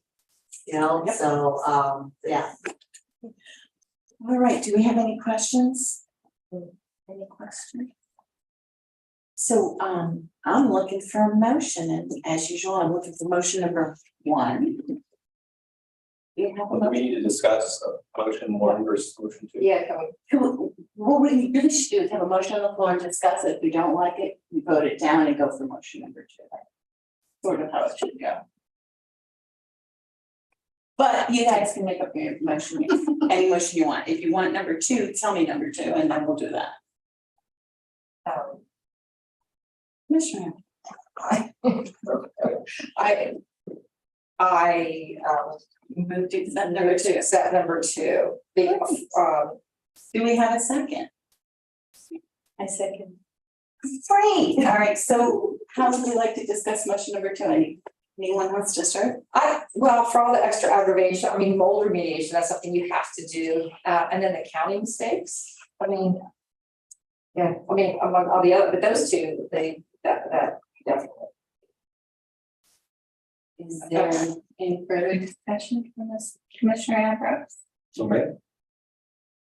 H: So yeah.
A: All right, do we have any questions? Any questions? So I'm looking for a motion, and as usual, I'm looking for motion number 1. We have a
G: Well, do we
A: motion.
G: need to discuss motion one versus motion two?
B: Yeah, can we,
A: What we really should do is have a motion on the floor and discuss it. If we don't like it, we vote it down and go for motion number 2. Sort of how it should go. But you guys can make up your motion, any motion you want. If you want number 2, tell me number 2, and then we'll do that. Commissioner.
B: I
A: Move to accept
B: number
A: number
B: 2,
A: 2.
B: set number 2, the
A: Do we have a second?
E: I second.
A: Great, all right, so how would you like to discuss motion number 2? Anyone wants to start?
B: well, for all the extra aggravation, I mean, mold remediation, that's something you have to do, and then the county mistakes, I mean. Yeah, I mean, among all the other, but those two, that definitely.
A: Is there any further discussion from this Commissioner Ambrose?
G: So, man,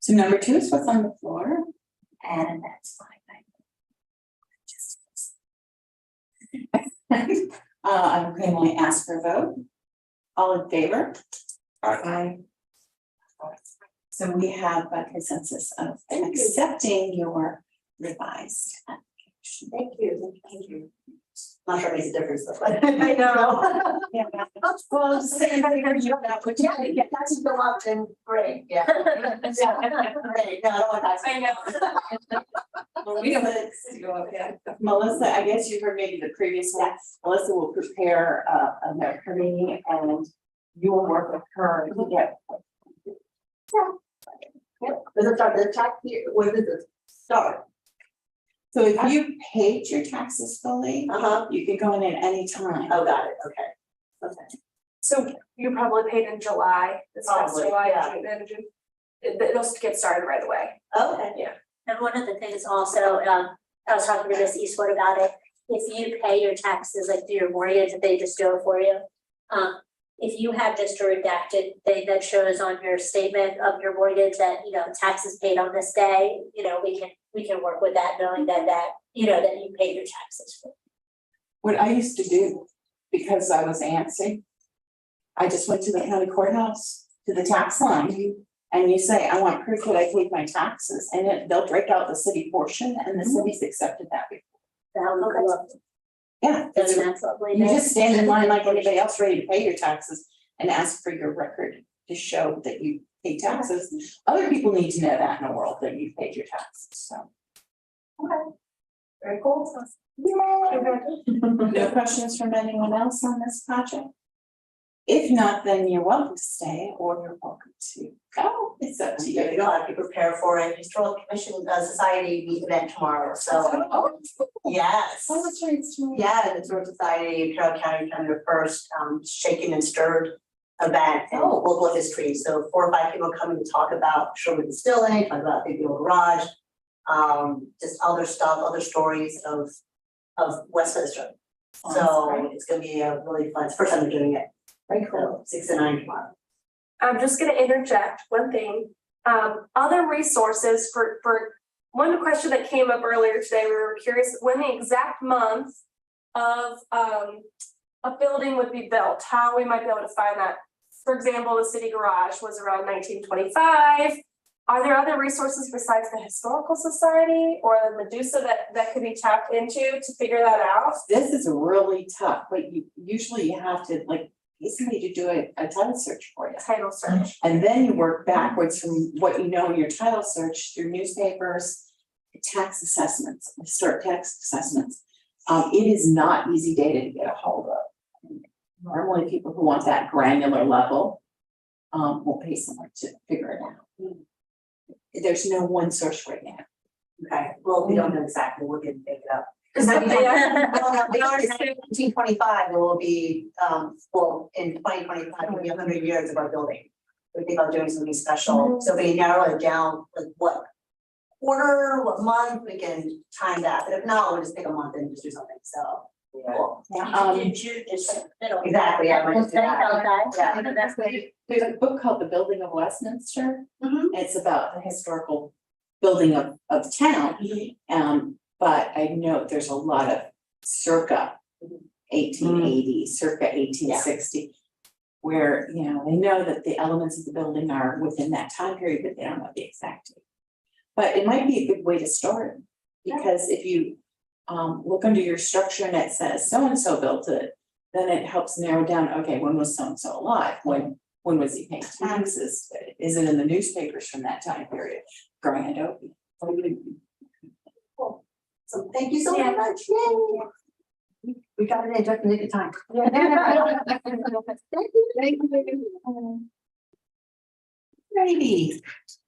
A: So number 2 is what's on the floor, and that's fine. I'm going to ask for a vote. All in favor?
G: Aye.
A: So we have a consensus of accepting your revised application.
H: Thank you. Not sure it makes a difference though, but.
D: I know.
A: Yeah. Well, say that you don't have,
H: Yeah, that's go up and great, yeah. Yeah, great, no, I don't want that.
D: I know.
A: Melissa, I guess you heard maybe the previous one. Melissa will prepare a note for me and you will work with her to get.
H: Does it start the tax year, when does it start?
A: So if you paid your taxes fully, you can go in at any time.
H: Oh, got it, okay.
D: So you probably paid in July, this past
H: Probably,
D: July,
H: yeah.
D: June, and June. It'll get started right away.
H: Okay.
C: And one of the things also, I was talking to Miss Eastwood about it, if you pay your taxes like through your mortgage, they just do it for you. If you have just a redacted thing that shows on your statement of your mortgage that, you know, taxes paid on this day, you know, we can work with that, knowing that, you know, that you paid your taxes.
A: What I used to do, because I was antsy, I just went to the county courthouse, to the tax line, and you say, I want proof that I paid my taxes, and they'll break out the city portion, and the city's accepted that before.
C: That would be lovely.
A: Yeah,
C: That's lovely.
A: you just stand in line like anybody else ready to pay your taxes and ask for your record to show that you pay taxes. Other people need to know that in the world, that you've paid your taxes, so.
H: Very cool.
A: No questions from anyone else on this project? If not, then you're welcome to stay or you're welcome to go. It's up to
H: Yeah,
A: you.
H: we don't have to prepare for a historical commission society meet event tomorrow, so. Yes.
A: Oh, that's right, it's tomorrow.
H: Yeah, the Historical Society, Carroll County, kind of the first shaken and stirred event in local history. So 4 or 5 people coming to talk about Sherwood Distilling, talk about Big Old Garage, just other stuff, other stories of Westminster. So it's gonna be a really fun, it's the first time we're doing it.
A: Very cool.
H: 6 to 9 tomorrow.
D: I'm just gonna interject one thing. Other resources for one question that came up earlier today, we were curious when the exact month of a building would be built, how we might be able to find that. For example, the city garage was around 1925. Are there other resources besides the Historical Society or the Medusa that could be tapped into to figure that out?
A: This is really tough, but usually you have to like, get somebody to do a title search for you.
D: Title search.
A: And then you work backwards from what you know in your title search through newspapers, tax assessments, historic tax assessments. It is not easy data to get a hold of. Normally, people who want that granular level will pay someone to figure it out. There's no one source right now.
H: Okay, well, we don't know exactly, we're gonna pick it up.
D: Is that the-
H: We already said 1925, there will be, well, in 2025, will be 100 years of our building. We think about doing something special, so we narrow it down, like what quarter, what month, we can time that, but if not, we'll just pick a month and just do something, so. Cool.
C: June, just middle.
H: Exactly, yeah, we're just do that.
C: Yeah.
H: That's
A: There's a book called The Building of Westminster.
H: Mhm.
A: It's about the historical building of town. But I know there's a lot of circa 1880, circa 1860. where, you know, they know that the elements of the building are within that time period, but they don't know the exact date. But it might be a good way to start, because if you look under your structure and it says so-and-so built it, then it helps narrow down, okay, when was so-and-so alive? When was he paying taxes? Is it in the newspapers from that time period? Grand opening.
H: So thank you so
D: Yeah.
H: much, yay.
E: We got it in just in the nick of time.
A: Righty,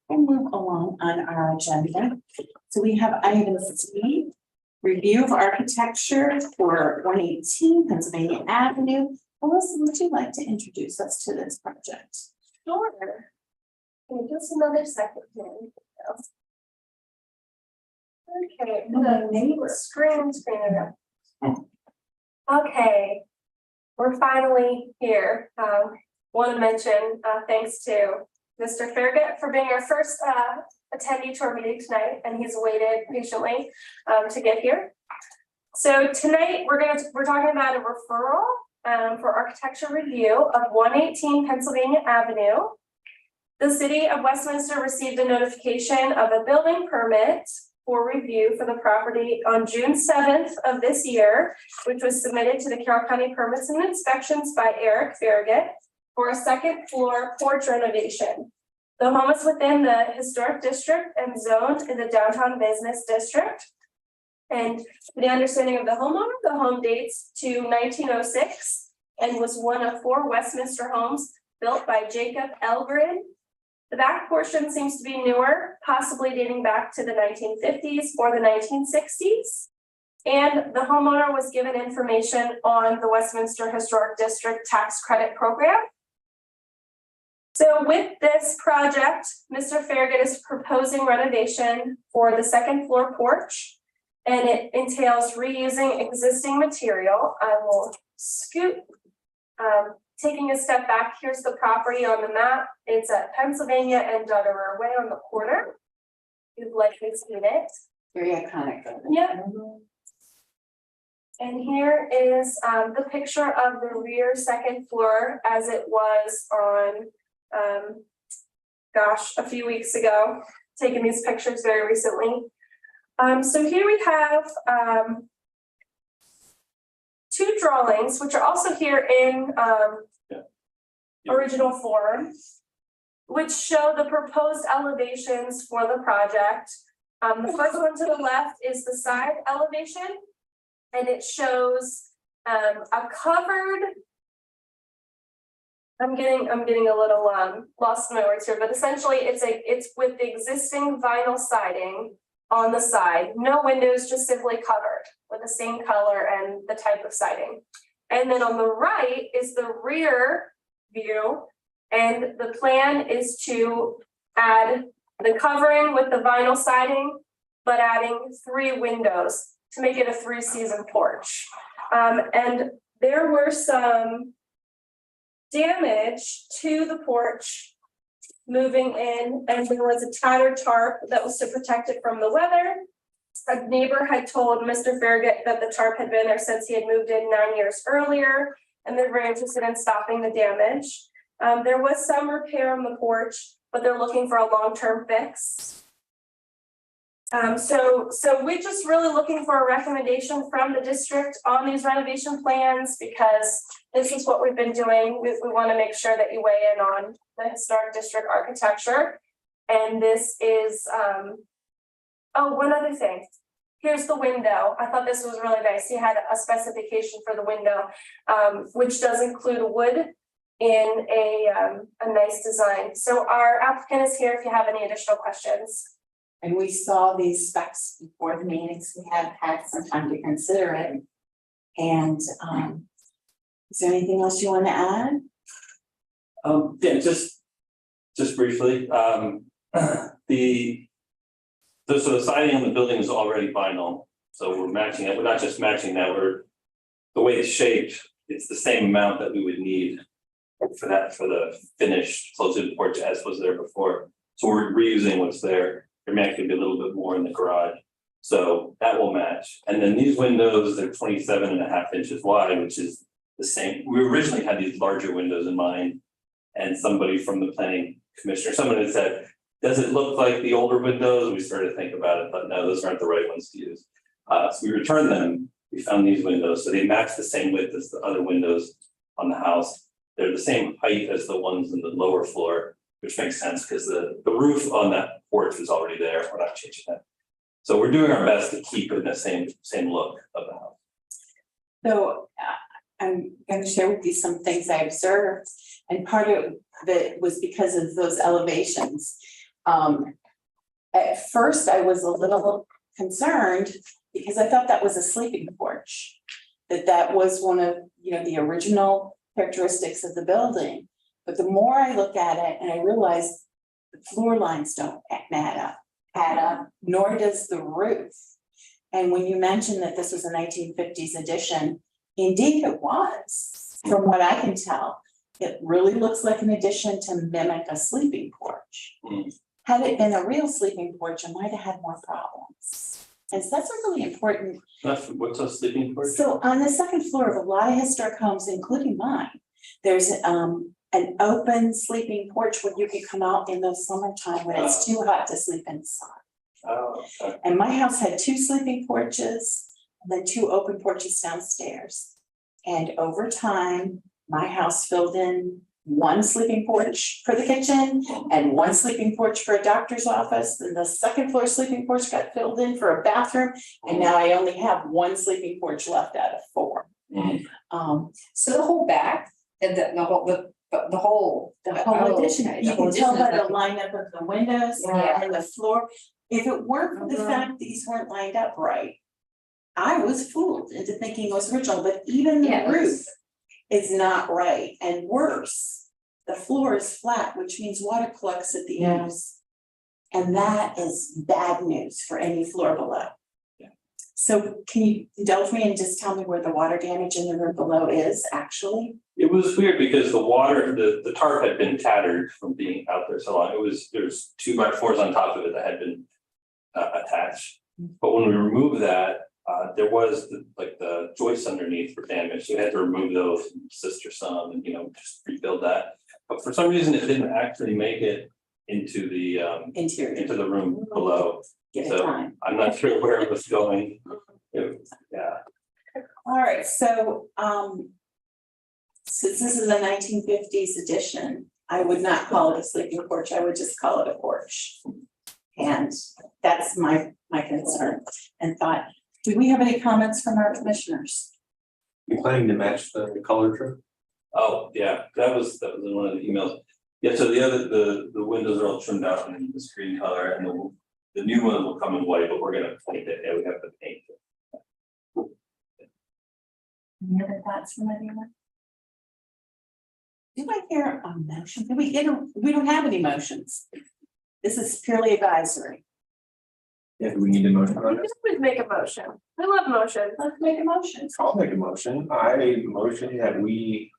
A: we'll move along on our agenda. So we have item C, review of architecture for 118 Pennsylvania Avenue. Melissa, would you like to introduce us to this project?
D: Sure. Give me just another second here. Okay, the screen it up. Okay, we're finally here. Want to mention, thanks to Mr. Farragut for being our first attendee to our meeting tonight, and he's waited patiently to get here. So tonight, we're talking about a referral for architecture review of 118 Pennsylvania Avenue. The city of Westminster received a notification of a building permit for review for the property on June 7th of this year, which was submitted to the Carroll County Permits and Inspections by Eric Farragut for a second floor porch renovation. The home is within the historic district and zoned in the downtown business district. And the understanding of the homeowner, the home dates to 1906 and was one of 4 Westminster homes built by Jacob Elgren. The back portion seems to be newer, possibly dating back to the 1950s or the 1960s. And the homeowner was given information on the Westminster Historic District Tax Credit Program. So with this project, Mr. Farragut is proposing renovation for the second floor porch, and it entails reusing existing material. I will scoot. Taking a step back, here's the property on the map. It's at Pennsylvania and Dutterer Way on the corner. You've likely seen it.
A: Very iconic.
D: Yep. And here is the picture of the rear second floor as it was on, a few weeks ago. Taking these pictures very recently. So here we have 2 drawings, which are also here in original form, which show the proposed elevations for the project. The first one to the left is the side elevation, and it shows a covered. I'm getting a little lost in my words here, but essentially it's with the existing vinyl siding on the side, no windows, just simply covered with the same color and the type of siding. And then on the right is the rear view, and the plan is to add the covering with the vinyl siding, but adding 3 windows to make it a 3-season porch. And there were some damage to the porch moving in, and there was a tattered tarp that was to protect it from the weather. A neighbor had told Mr. Farragut that the tarp had been there since he had moved in 9 years earlier, and they're very interested in stopping the damage. There was some repair on the porch, but they're looking for a long-term fix. So we're just really looking for a recommendation from the district on these renovation plans, because this is what we've been doing. We want to make sure that you weigh in on the historic district architecture. And this is, one other thing. Here's the window. I thought this was really nice. He had a specification for the window, which does include wood in a nice design. So our applicant is here if you have any additional questions.
A: And we saw these specs before the meetings. We have had some time to consider it. And is there anything else you want to add?
I: Yeah, just briefly, so the siding on the building is already vinyl, so we're matching it. We're not just matching that, the way it's shaped, it's the same amount that we would need for the finished closed-in porch as was there before. So we're reusing what's there. There may actually be a little bit more in the garage, so that will match. And then these windows, they're 27.5 inches wide, which is the same, we originally had these larger windows in mind. And somebody from the planning commissioner, someone had said, does it look like the older windows? We started to think about it, but no, those aren't the right ones to use. So we returned them, we found these windows, so they match the same width as the other windows on the house. They're the same height as the ones in the lower floor, which makes sense because the roof on that porch was already there, we're not changing that. So we're doing our best to keep it in the same look of the house.
A: So I'm gonna share with you some things I observed, and part of it was because of those elevations. At first, I was a little concerned because I thought that was a sleeping porch. That was one of, the original characteristics of the building. But the more I look at it and I realize the floor lines don't add up, nor does the roof. And when you mentioned that this was a 1950s addition, indeed it was, from what I can tell. It really looks like an addition to mimic a sleeping porch. Had it been a real sleeping porch, I might have had more problems. And so that's a really important.
I: What's a sleeping porch?
A: So on the second floor of a lot of historic homes, including mine, there's an open sleeping porch where you can come out in the summertime when it's too hot to sleep inside.
I: Oh, okay.
A: And my house had 2 sleeping porches and then 2 open porches downstairs. And over time, my house filled in 1 sleeping porch for the kitchen and 1 sleeping porch for a doctor's office. And the second floor sleeping porch got filled in for a bathroom. And now I only have 1 sleeping porch left out of 4.
B: So the whole back and the whole
A: addition,
B: okay,
A: you
B: the whole
A: can tell
B: addition
A: by
B: is
A: the lineup of the windows
B: Yeah.
A: and the floor. If it weren't for the fact these weren't lined up right, I was fooled into thinking it was original, but even the
B: Yeah,
A: roof is not right, and worse, the floor is flat, which means water collects at the eaves. And that is bad news for any floor below.
I: Yeah.
A: So can you indulge me and just tell me where the water damage in the room below is actually?
I: It was weird because the water, the tarp had been tattered from being out there so long. There's 2x4s on top of it that had been attached. But when we removed that, there was the joists underneath were damaged. So we had to remove those, and sister some, and just rebuild that. But for some reason, it didn't actually make it into the
A: Interior,
I: into the room below.
A: give it
I: So
A: time.
I: I'm not sure where it was going. Yeah.
A: All right, so since this is a 1950s edition, I would not call it a sleeping porch, I would just call it a porch. And that's my concern and thought. Do we have any comments from our commissioners?
G: You planning to match the color trim?
I: Oh, yeah, that was in one of the emails. Yeah, so the windows are all trimmed out in this green color, and the new one will come in white, but we're gonna paint it, and we have to paint it.
A: Any other thoughts from anyone? Do I hear a motion? We don't have any motions. This is purely advisory.
G: Yeah, do we need a motion on
D: You
G: it?
D: can always make a motion. I love motions.
A: Let's make a motion.
G: I'll make a motion. I motion that we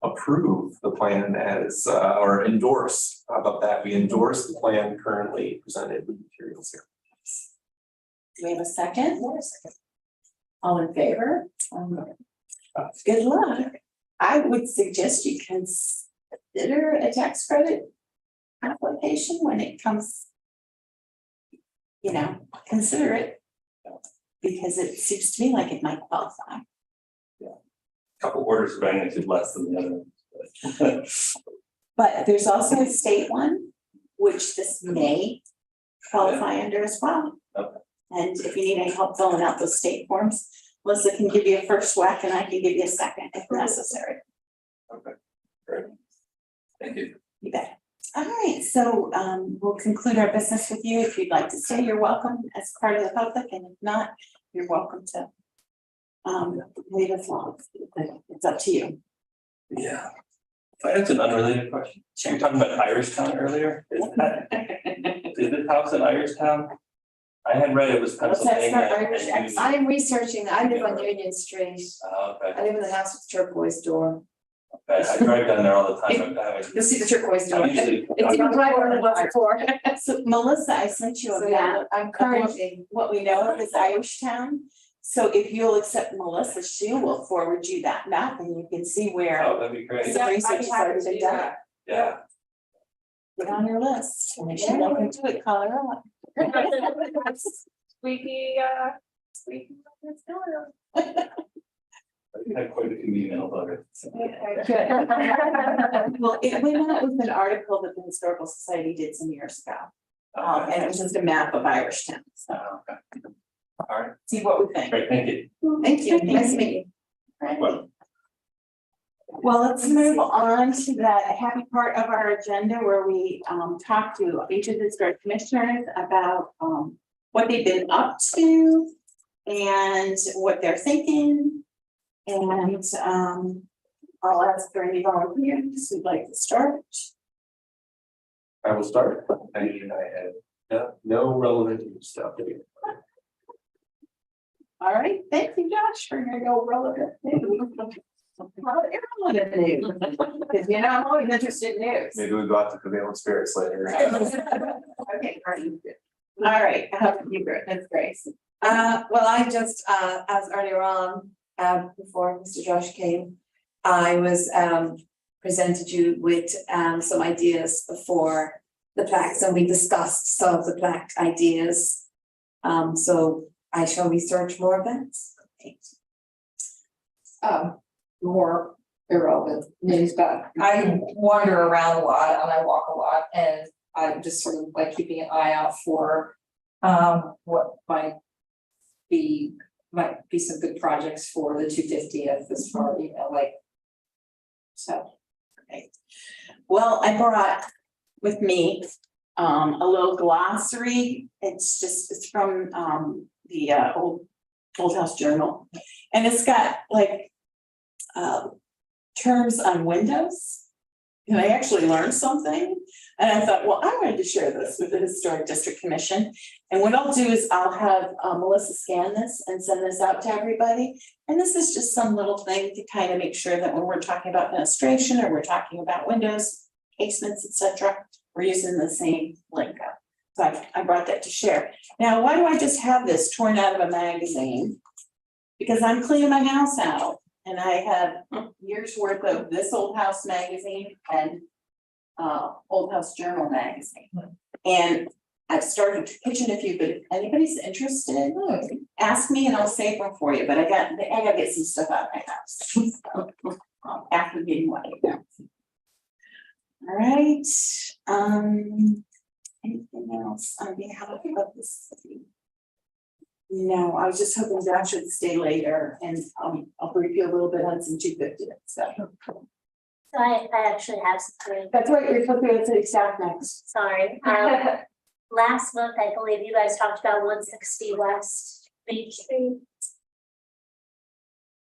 G: approve the plan as, or endorse, how about that? We endorse the plan currently presented with materials here.
A: Do we have a second? All in favor? Good luck. I would suggest you consider a tax credit application when it comes. Consider it. Because it seems to me like it might qualify.
I: Couple orders of magnitude less than the other ones.
A: But there's also a state one, which this may qualify under as well.
I: Okay.
A: And if you need any help filling out those state forms, Melissa can give you a first whack and I can give you a second if necessary.
I: Okay, great. Thank you.
A: You bet. All right, so we'll conclude our business with you. If you'd like to stay, you're welcome as part of the public, and if not, you're welcome to leave us alone. It's up to you.
I: Yeah. That's an unrelated question.
A: Sure.
I: We were talking about Irishtown earlier. Is this house in Irishtown? I had read it was
A: What's that,
I: Pennsylvania.
A: Irish
I: and you-
E: I'm researching, I live on Union Street,
I: Okay.
E: I live in the house with turquoise door,
I: I drive down there all the time.
E: you'll see the turquoise door.
I: I usually-
E: It's even brighter than it was before.
A: So Melissa, I sent you
E: So
A: a
E: yeah,
A: map.
E: I'm currently,
A: What we know of is Irishtown. So if you'll accept Melissa, she will forward you that map and you can see where
I: Oh, that'd be great.
A: some research has already been done.
D: that.
I: Yeah.
A: Put on your list, and if you look into it, call her up.
D: Squeaky, squeaky. It's going
I: I had quite a few emails on it. So.
A: Well, it went out with an article that the Historical Society did some years ago. And it was just a map of Irish Town, so
I: Okay. All right,
A: see what we think.
I: great, thank you.
A: Thank you, nice to meet you.
I: Well,
A: Well, let's move on to that happy part of our agenda where we talk to each of the historic commissioners about what they've been up to and what they're thinking. And I'll ask for any volunteers who'd like to start.
G: I will start. I had no relevant news stuff.
A: All right, thank you, Josh, for your no relevant news. How irrelevant news? Because you know, I'm always interested in news.
G: Maybe we go out to Cavalent Spirits later.
A: Okay, great. All right, you, that's great.
E: Well, I just, as earlier on, before Mr. Josh came, I was, presented you with, some ideas for the plaques, and we discussed some of the plaque ideas. So I shall research more events.
B: More irrelevant news, but I wander around a lot and I walk a lot, and I'm just sort of like keeping an eye out for what might be some good projects for the 250th as far, you know, like. So,
A: Okay. Well, I brought with me a little glossary. It's from the Old House Journal. And it's got like terms on windows. And I actually learned something. And I thought, well, I wanted to share this with the Historic District Commission. And what I'll do is I'll have Melissa scan this and send this out to everybody. And this is just some little thing to kind of make sure that when we're talking about illustration or we're talking about windows, casements, etc., we're using the same lingo. So I brought that to share. Now, why do I just have this torn out of a magazine? Because I'm cleaning my house out. And I have years worth of this Old House magazine and Old House Journal magazine. And I've started to pitch in a few, but if anybody's interested, ask me and I'll save them for you. But I gotta get some stuff out of my house. So, after getting what I got. All right, anything else on behalf of the city? No, I was just hoping Josh would stay later and I'll brief you a little bit on some 250 stuff.
C: So I actually have some.
A: That's right, you're supposed to go to city staff next.
C: Sorry, last month, I believe you guys talked about 160 West Main Street.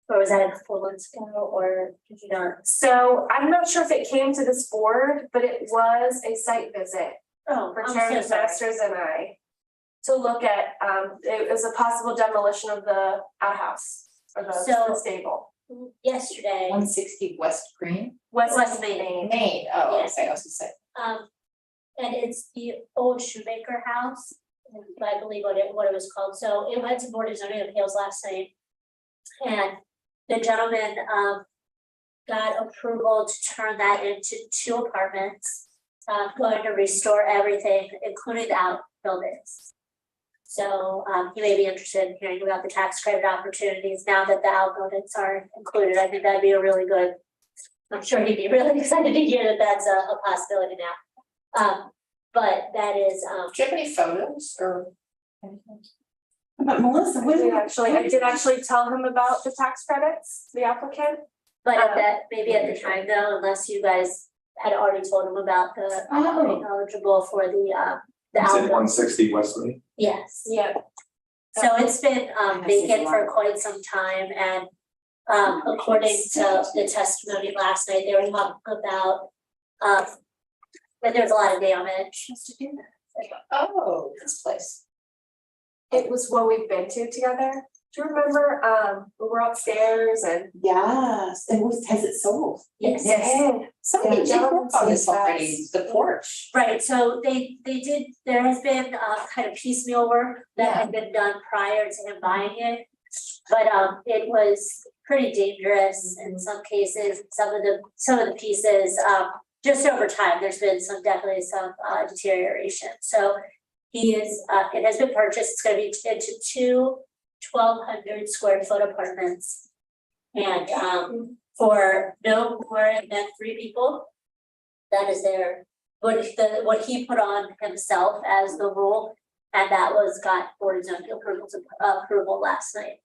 C: Or was that a couple months ago, or did you not?
D: So I'm not sure if it came to this board, but it was a site visit
C: Oh,
D: for
C: I'm
D: Chairman
C: so sorry.
D: Masters and I. To look at, it was a possible demolition of the outhouse or the
C: So-
D: stable.
C: Yesterday,
B: 160 West Green,
C: West Main.
B: Maine. Oh,
C: Yes.
B: okay, I was gonna say.
C: And it's the old shoemaker house, I believe what it was called, so it went to Board of Zoning Appeals last night. And the gentleman, got approval to turn that into 2 apartments. Going to restore everything, including the outbuildings. So, you may be interested in hearing about the tax credit opportunities now that the outbuildings are included. I think that'd be a really good. I'm sure he'd be really excited to hear that that's a possibility now. But that is,
B: Do you have any photos or anything?
A: But Melissa, what do you
D: I did actually tell him about the tax credits, the applicant.
C: but at that, maybe at the time though, unless you guys had already told him about the being eligible for the
G: You said
C: outbuilding.
G: 160 Westmead.
C: Yes.
D: Yeah.
C: So it's been vacant for quite some time, and according to the testimony last night, they were talking about that there's a lot of damage.
B: Oh, this place.
D: It was one we've been to together. Do you remember, we were upstairs and?
A: Yes, and has it sold?
C: Yes.
B: Somebody
D: Yeah,
B: did work on this
D: Jonathan
B: already,
D: says-
B: the porch.
C: Right, so they did, there has been kind of piecemeal work that had been done prior to him buying it. But it was pretty dangerous in some cases, some of the pieces, just over time, there's been definitely some deterioration. So he is, it has been purchased, it's gonna be into two 1,200 square foot apartments. And for no more than 3 people. That is what he put on himself as the rule, and that got board of zoning approval last night.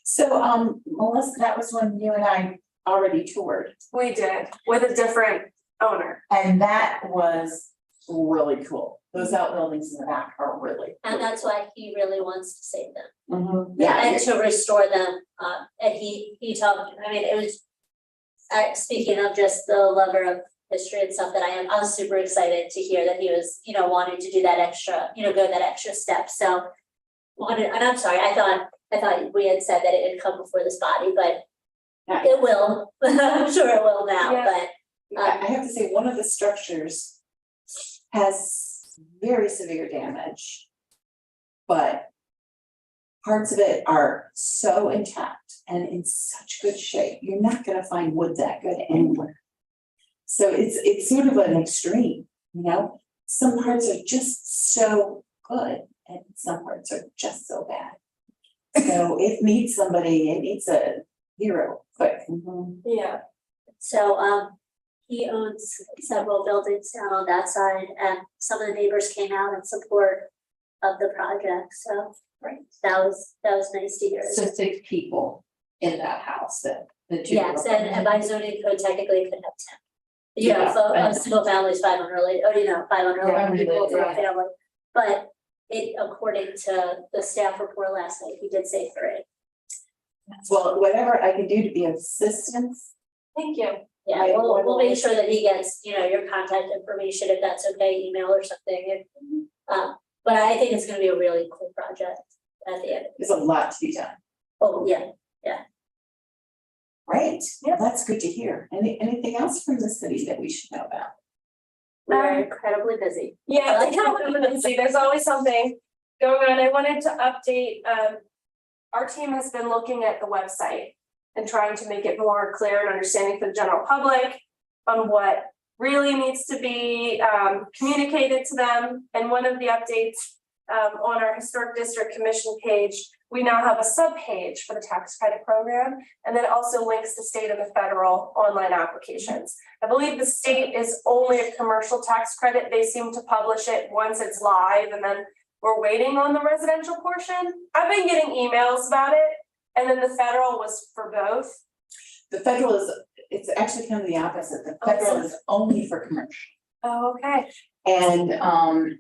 A: So, Melissa, that was when you and I already toured,
D: We did, with a different owner.
A: and that was really cool. Those outbuildings in the back are really.
C: And that's why he really wants to save them.
A: Mhm.
C: And to restore them, and he told me, I mean, it was. Speaking of just the lover of history and stuff that I was super excited to hear that he was, wanting to do that extra, go that extra step, so. And I'm sorry, I thought we had said that it had come before this body, but
A: Yeah.
C: it will, I'm sure it will now,
D: Yeah.
C: but.
A: I have to say, one of the structures has very severe damage. But parts of it are so intact and in such good shape, you're not gonna find wood that good anywhere. So it's sort of an extreme, some parts are just so good and some parts are just so bad. So it needs somebody, it needs a hero, quick.
D: Yeah.
C: So, he owns several buildings down on that side, and some of the neighbors came out in support of the project, so.
B: Right.
C: That was nice to hear.
B: So 6 people in that house that the two.
C: Yes, and by zoning code technically it could have 10.
B: Yeah,
C: So
B: I
C: a single family is 5 unrelated, 5 unrelated people for a
B: yeah.
C: family. But it, according to the staff report last night, he did say 3.
A: Well, whatever I can do to be of assistance,
D: Thank you.
C: Yeah,
A: I
C: we'll make sure that he gets, your contact information, if that's okay, email or something, but I think it's gonna be a really cool project at the end.
A: there's a lot to be done.
C: Oh, yeah,
A: Right, that's good to hear. Anything else from the city that we should know about?
C: we're incredibly busy.
D: Yeah, I know, there's always something going on. I wanted to update, our team has been looking at the website and trying to make it more clear and understanding for the general public on what really needs to be communicated to them. And one of the updates on our Historic District Commission page, we now have a sub-page for the tax credit program, and then it also links the state and the federal online applications. I believe the state is only a commercial tax credit. They seem to publish it once it's live, and then we're waiting on the residential portion. I've been getting emails about it, and then the federal was for both.
A: The federal it's actually kind of the opposite. The federal is only for commercial.
D: Oh, okay.
A: And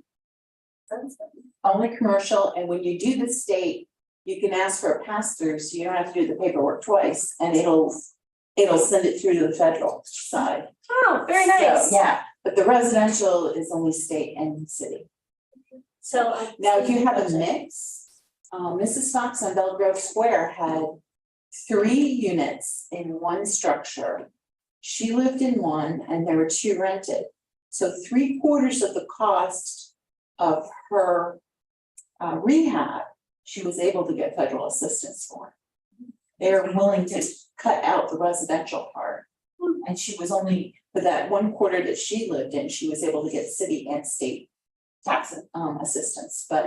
A: only commercial, and when you do the state, you can ask for a pass-through, so you don't have to do the paperwork twice, and it'll send it through to the federal side.
D: Oh, very
A: So,
D: nice.
A: yeah, but the residential is only state and city.
C: So.
A: Now, if you have a mix, Mrs. Fox on Belgrove Square had 3 units in one structure. She lived in one and there were 2 rented. So 3/4 of the cost of her rehab, she was able to get federal assistance for. They're willing to cut out the residential part. And she was only, for that 1/4 that she lived in, she was able to get city and state tax assistance, but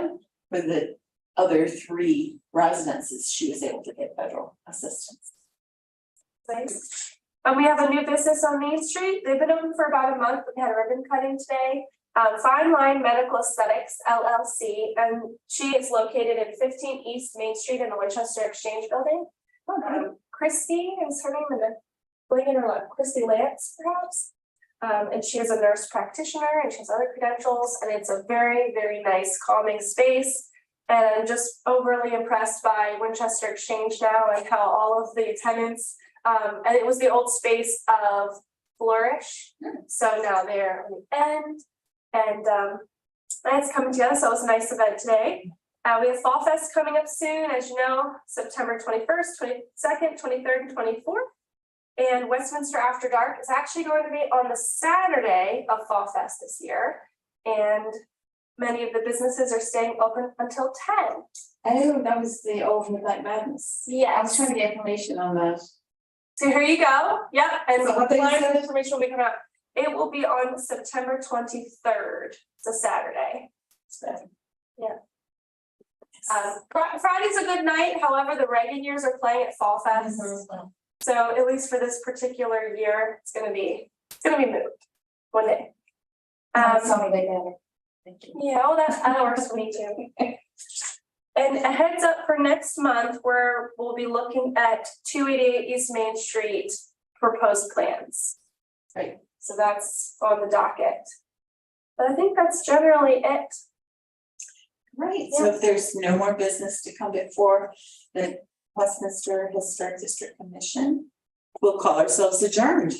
A: for the other 3 residences, she was able to get federal assistance.
D: Thanks. We have a new business on Main Street. They've been open for about a month. We had a ribbon cutting today. Fine Line Medical Aesthetics LLC, and she is located at 15 East Main Street in the Winchester Exchange Building. Christy is her name, and then Blaine or Christy Lance, perhaps. And she is a nurse practitioner and she has other credentials, and it's a very, very nice calming space. And I'm just overly impressed by Winchester Exchange now and how all of the tenants, and it was the old space of Flourish. So now they're on the end, and it's coming together, so it was a nice event today. We have Fall Fest coming up soon, as you know, September 21st, 22nd, 23rd, and 24th. And Westminster After Dark is actually going to be on the Saturday of Fall Fest this year. And many of the businesses are staying open until 10.
A: Oh, that was the old Midnight Madness. I
D: Yes.
A: was trying to get information on that.
D: So here you go, yep, and
A: So what day is
D: flyer
A: it?
D: information will be coming out. It will be on September 23rd, it's a Saturday. Friday's a good night, however, the Reagan years are playing at Fall Fest. So at least for this particular year, it's gonna be moved one day.
B: Thank you.
D: Yeah, well, that works for me too. And a heads up for next month, where we'll be looking at 288 East Main Street proposed plans.
A: Right.
D: So that's on the docket. But I think that's generally it.
A: Right, so if there's no more business to come before the Westminster Historic District Commission, we'll call ourselves adjourned.